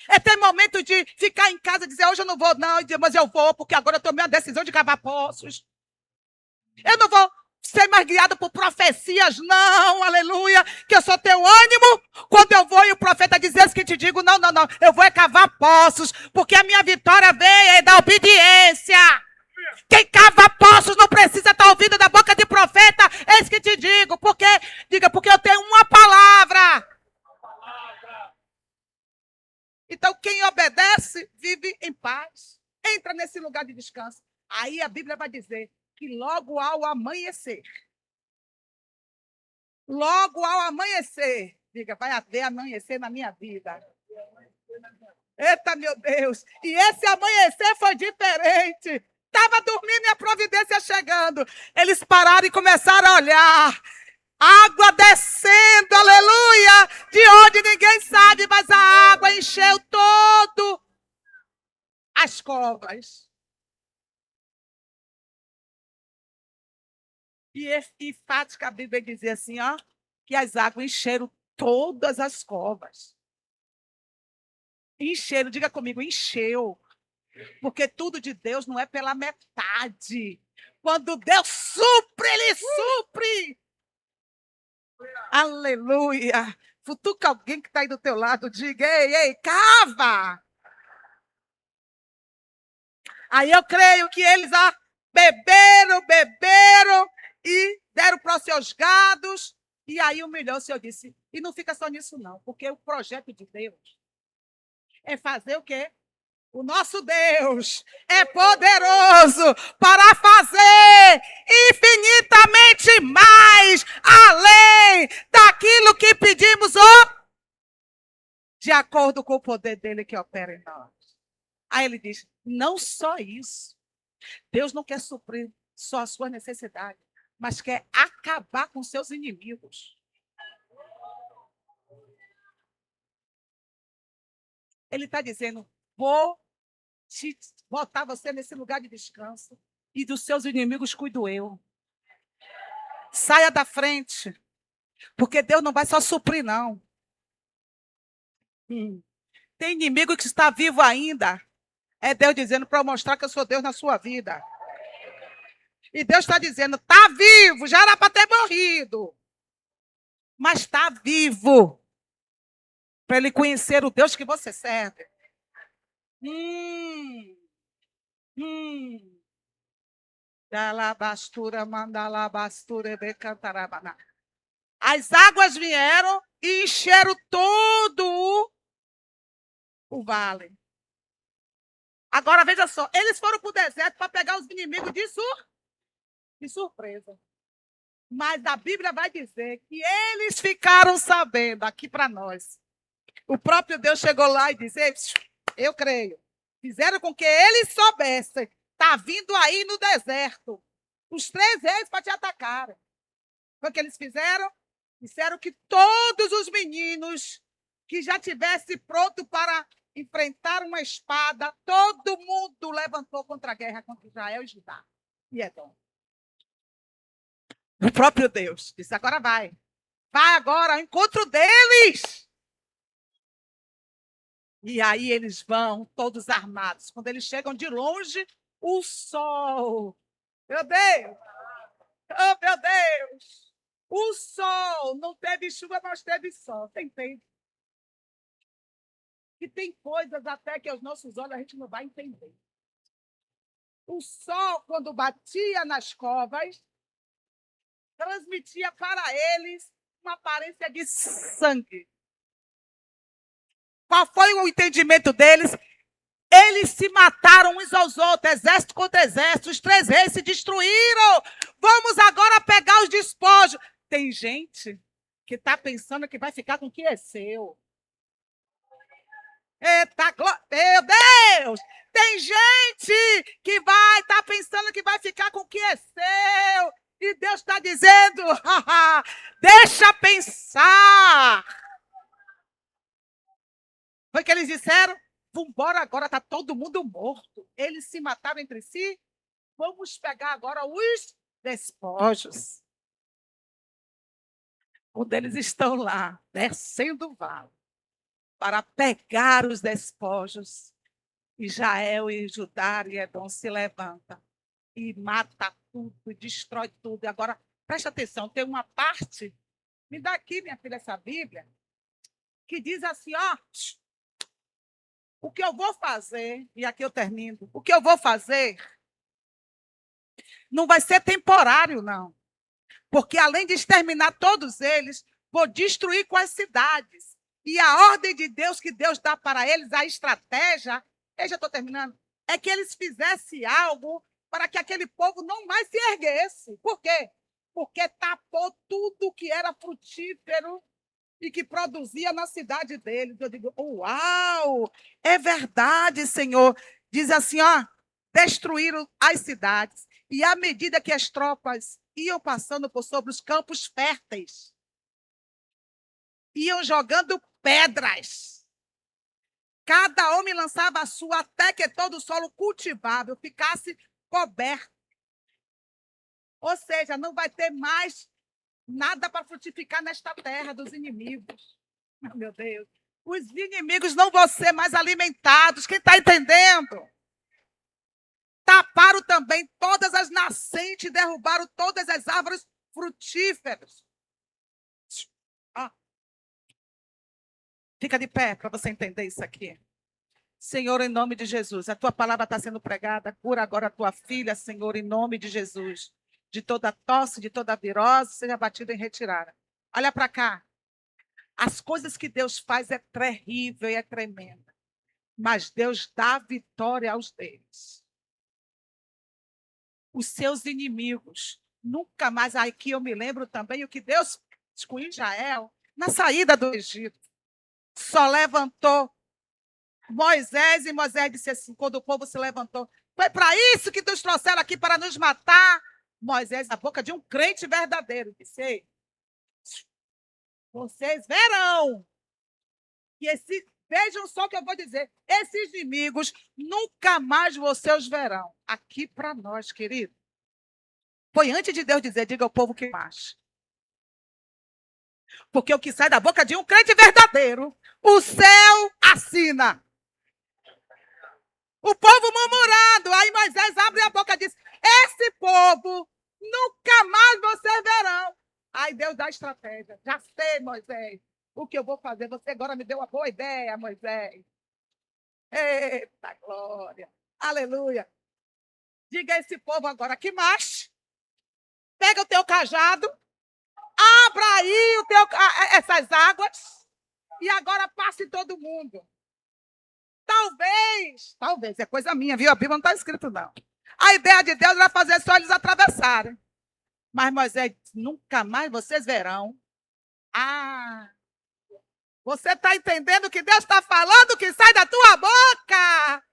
É ter momento de ficar em casa e dizer, hoje eu não vou, não, mas eu vou, porque agora eu tomei a decisão de cavar poços. Eu não vou ser mais guiado por profecias, não, aleluia, que eu só tenho ânimo quando eu vou e o profeta diz isso que te digo, não, eu vou cavar poços, porque a minha vitória veio da obediência. Quem cava poços não precisa estar ouvindo da boca de profeta, é isso que te digo, porque eu tenho uma palavra. Então, quem obedece, vive em paz. Entra nesse lugar de descanso. Aí a Bíblia vai dizer que logo ao amanhecer, diga, vai haver amanhecer na minha vida. Eita, meu Deus. E esse amanhecer foi diferente. Estava dormindo e a providência chegando. Eles pararam e começaram a olhar. Água descendo, aleluia, de onde ninguém sabe, mas a água encheu todo as covas. E fática a Bíblia dizia assim, ó, que as águas encheram todas as covas. Encheram, diga comigo, encheu. Porque tudo de Deus não é pela metade. Quando Deus supre, Ele supre. Aleluia. Futuca alguém que está aí do teu lado, diga, ei, cava. Aí eu creio que eles beberam e deram para os seus gados. E aí o melhor, o Senhor disse, e não fica só nisso não, porque o projeto de Deus é fazer o quê? O nosso Deus é poderoso para fazer infinitamente mais, além daquilo que pedimos, de acordo com o poder dele que opera em nós. Aí ele diz, não só isso. Deus não quer suprir só a sua necessidade, mas quer acabar com seus inimigos. Ele está dizendo: vou te botar você nesse lugar de descanso e dos seus inimigos cuido eu. Saia da frente, porque Deus não vai só suprir, não. Tem inimigo que está vivo ainda. É Deus dizendo para eu mostrar que eu sou Deus na sua vida. E Deus está dizendo: está vivo, já era para ter morrido. Mas está vivo. Para ele conhecer o Deus que você serve. Dalabastura, mandalabastura, becantarabana. As águas vieram e encheram todo o vale. Agora, veja só, eles foram para o deserto para pegar os inimigos de surpresa. Mas a Bíblia vai dizer que eles ficaram sabendo, aqui para nós. O próprio Deus chegou lá e disse: eu creio. Fizeram com que eles soubessem. Está vindo aí no deserto os 3 reis para te atacar. Foi o que eles fizeram? Disseram que todos os meninos que já tivessem pronto para enfrentar uma espada, todo mundo levantou contra a guerra contra Israel e Judá. E Edom. O próprio Deus disse: agora vai. Vai agora ao encontro deles. E aí eles vão todos armados. Quando eles chegam de longe, o sol. Meu Deus! Oh, meu Deus! O sol. Não teve chuva, mas teve sol. Você entende? E tem coisas até que aos nossos olhos a gente não vai entender. O sol, quando batia nas covas, transmitia para eles uma aparência de sangue. Qual foi o entendimento deles? Eles se mataram uns aos outros, exército contra exército, os 3 reis se destruíram. Vamos agora pegar os despojos. Tem gente que está pensando que vai ficar com o que é seu. Eita, meu Deus! Tem gente que vai estar pensando que vai ficar com o que é seu. E Deus está dizendo: deixa pensar. Foi o que eles disseram? Vamos embora agora, está todo mundo morto. Eles se mataram entre si. Vamos pegar agora os despojos. Quando eles estão lá, descendo o vale, para pegar os despojos, Israel e Judá e Edom se levantam e mata tudo, destrói tudo. E agora, preste atenção, tem uma parte, me dá aqui, minha filha, essa Bíblia, que diz assim, ó, o que eu vou fazer, e aqui eu termino, o que eu vou fazer não vai ser temporário, não. Porque além de exterminar todos eles, vou destruir com as cidades. E a ordem de Deus que Deus dá para eles, a estratégia, eu já estou terminando, é que eles fizessem algo para que aquele povo não mais se erguesse. Por quê? Porque tapou tudo que era frutífero e que produzia na cidade deles. Eu digo: uau, é verdade, Senhor. Diz assim, ó, destruíram as cidades. E à medida que as tropas iam passando por sobre os campos férteis, iam jogando pedras. Cada homem lançava a sua até que todo o solo cultivável ficasse coberto. Ou seja, não vai ter mais nada para frutificar nesta terra dos inimigos. Meu Deus. Os inimigos não vão ser mais alimentados. Quem está entendendo? Taparam também todas as nascentes, derrubaram todas as árvores frutíferas. Fica de pé para você entender isso aqui. Senhor, em nome de Jesus, a tua palavra está sendo pregada. Cura agora a tua filha, Senhor, em nome de Jesus. De toda tosse, de toda virose, seja batida em retirada. Olha para cá. As coisas que Deus faz é terrível e é tremenda. Mas Deus dá vitória aos deles. Os seus inimigos. Nunca mais, aqui eu me lembro também o que Deus fez com Israel na saída do Egito. Só levantou Moisés, e Moisés disse assim, quando o povo se levantou: foi para isso que nos trouxeram aqui, para nos matar? Moisés, na boca de um crente verdadeiro, disse: ei, vocês verão. Vejam só o que eu vou dizer. Esses inimigos nunca mais vocês verão. Aqui para nós, querido. Foi antes de Deus dizer: diga ao povo que mais. Porque o que sai da boca de um crente verdadeiro, o céu assina. O povo murmurando. Aí Moisés abre a boca e diz: esse povo nunca mais vocês verão. Aí Deus dá estratégia. Já sei, Moisés, o que eu vou fazer. Você agora me deu uma boa ideia, Moisés. Eita glória. Aleluia. Diga a esse povo agora: que mais? Pega o teu cajado, abra aí essas águas e agora passe todo mundo. Talvez, é coisa minha, viu? A Bíblia não está escrito, não. A ideia de Deus era fazer só eles atravessarem. Mas Moisés disse: nunca mais vocês verão. Ah, você está entendendo o que Deus está falando, que sai da tua boca?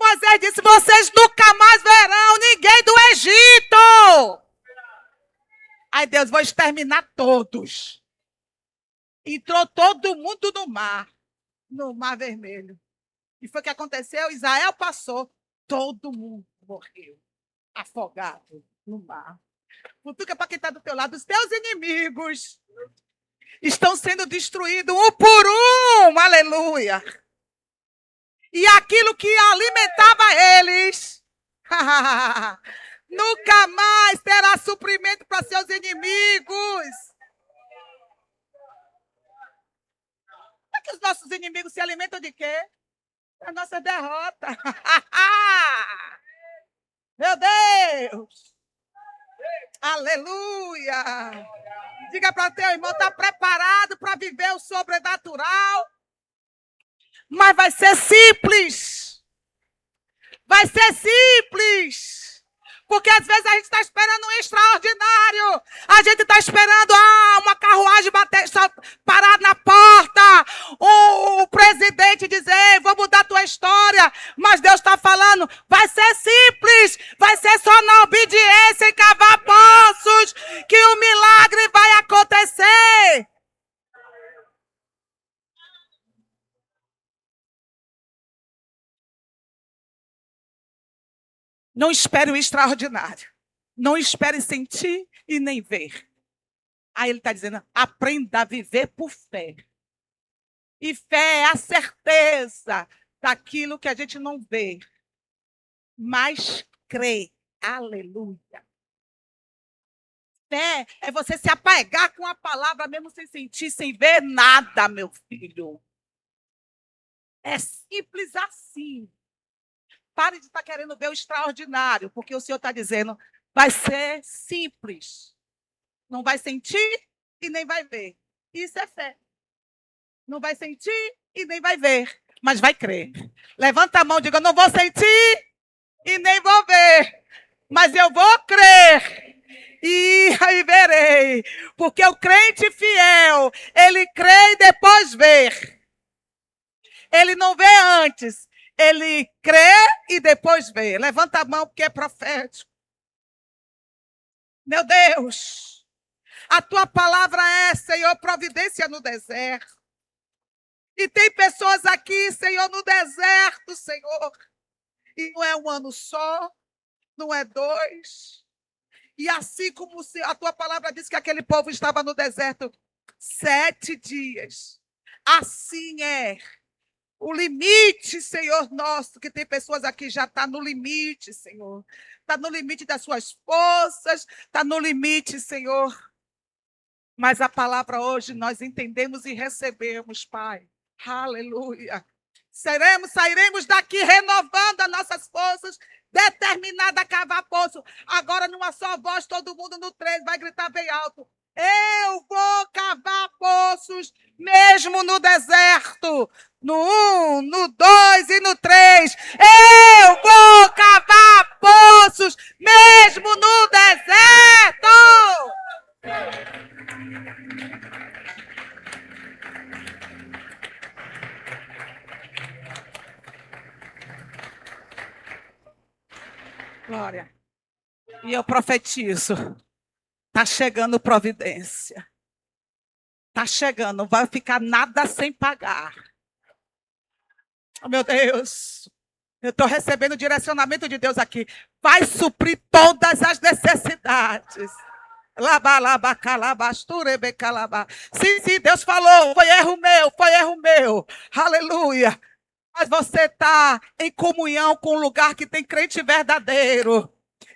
Moisés disse: vocês nunca mais verão ninguém do Egito. Aí Deus: vou exterminar todos. Entrou todo mundo no mar vermelho. E foi o que aconteceu: Israel passou, todo mundo morreu, afogado no mar. Cutuca para quem está do teu lado: os teus inimigos estão sendo destruídos um por um, aleluia. E aquilo que alimentava eles, nunca mais terá suprimento para seus inimigos. É que os nossos inimigos se alimentam de quê? Da nossa derrota. Meu Deus! Aleluia! Diga para o teu irmão: está preparado para viver o sobrenatural? Mas vai ser simples. Vai ser simples. Porque às vezes a gente está esperando um extraordinário. A gente está esperando uma carruagem parar na porta. O presidente dizer: vou mudar a tua história. Mas Deus está falando: vai ser simples. Vai ser só na obediência e cavar poços que o milagre vai acontecer. Não espere o extraordinário. Não espere sentir e nem ver. Aí ele está dizendo: aprenda a viver por fé. E fé é a certeza daquilo que a gente não vê, mas crê. Aleluia. Fé é você se apegar com a palavra mesmo sem sentir, sem ver nada, meu filho. É simples assim. Pare de estar querendo ver o extraordinário, porque o Senhor está dizendo: vai ser simples. Não vai sentir e nem vai ver. Isso é fé. Não vai sentir e nem vai ver, mas vai crer. Levanta a mão e diga: não vou sentir e nem vou ver, mas eu vou crer. E aí verei. Porque o crente fiel, ele crê e depois vê. Ele não vê antes. Ele crê e depois vê. Levanta a mão porque é profético. Meu Deus, a tua palavra é: Senhor, providência no deserto. E tem pessoas aqui, Senhor, no deserto, Senhor. E não é um ano só, não é 2. E assim como a tua palavra diz que aquele povo estava no deserto 7 dias. Assim é. O limite, Senhor nosso, que tem pessoas aqui já está no limite, Senhor. Está no limite das suas forças, está no limite, Senhor. Mas a palavra hoje nós entendemos e recebemos, Pai. Aleluia. Sairemos daqui renovando as nossas forças, determinada a cavar poço. Agora, numa só voz, todo mundo no 3 vai gritar bem alto: eu vou cavar poços, mesmo no deserto. No 1, no 2 e no 3. Eu vou cavar poços, mesmo no deserto. Glória. E eu profetizo. Está chegando providência. Está chegando. Não vai ficar nada sem pagar. Oh, meu Deus. Eu estou recebendo o direcionamento de Deus aqui. Vai suprir todas as necessidades. Sim, Deus falou. Foi erro meu, foi erro meu. Aleluia. Mas você está em comunhão com um lugar que tem crente verdadeiro.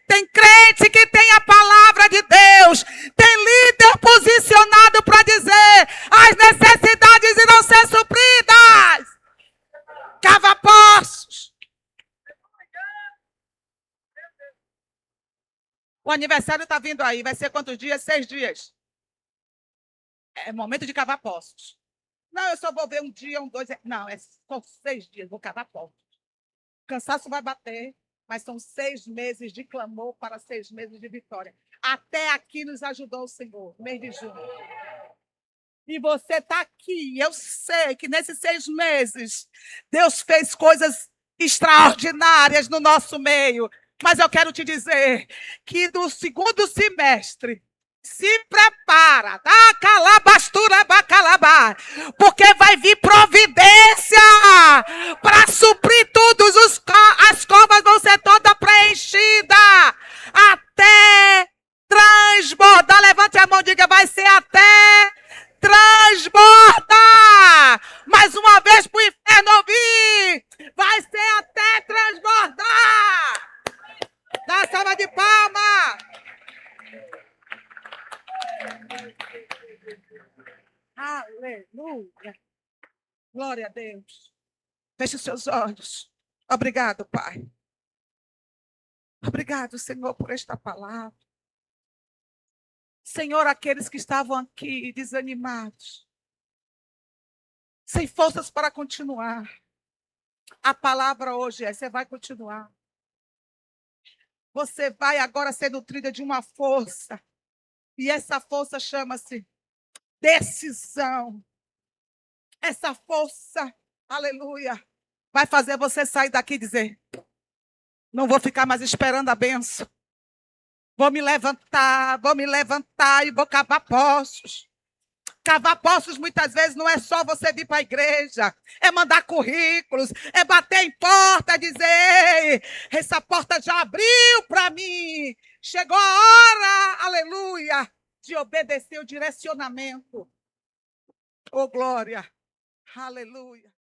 Tem crente que tem a palavra de Deus. Tem líder posicionado para dizer: as necessidades irão ser supridas. Cava poços. O aniversário está vindo aí. Vai ser quantos dias? 6 dias. É momento de cavar poços. Não, eu só vou ver um dia, 2. Não, são 6 dias. Vou cavar poços. O cansaço vai bater. Mas são 6 meses de clamor para 6 meses de vitória. Até aqui nos ajudou o Senhor, mês de junho. E você está aqui. Eu sei que nesses 6 meses, Deus fez coisas extraordinárias no nosso meio. Mas eu quero te dizer que no segundo semestre, se prepara, tá? Calabastura, bacalabá, porque vai vir providência para suprir tudo. As covas vão ser todas preenchidas até transbordar. Levante a mão e diga: vai ser até transbordar. Mais uma vez para o inferno ouvir: vai ser até transbordar. Dá uma salva de palmas. Aleluia. Glória a Deus. Feche os seus olhos. Obrigado, Pai. Obrigado, Senhor, por esta palavra. Senhor, aqueles que estavam aqui desanimados, sem forças para continuar. A palavra hoje é: você vai continuar. Você vai agora ser nutrida de uma força. E essa força chama-se decisão. Essa força, aleluia, vai fazer você sair daqui e dizer: não vou ficar mais esperando a bênção. Vou me levantar e vou cavar poços. Cavar poços muitas vezes não é só você vir para a igreja, é mandar currículos, é bater em porta, dizer: ei, essa porta já abriu para mim. Chegou a hora, aleluia, de obedecer o direcionamento. Oh, glória, aleluia.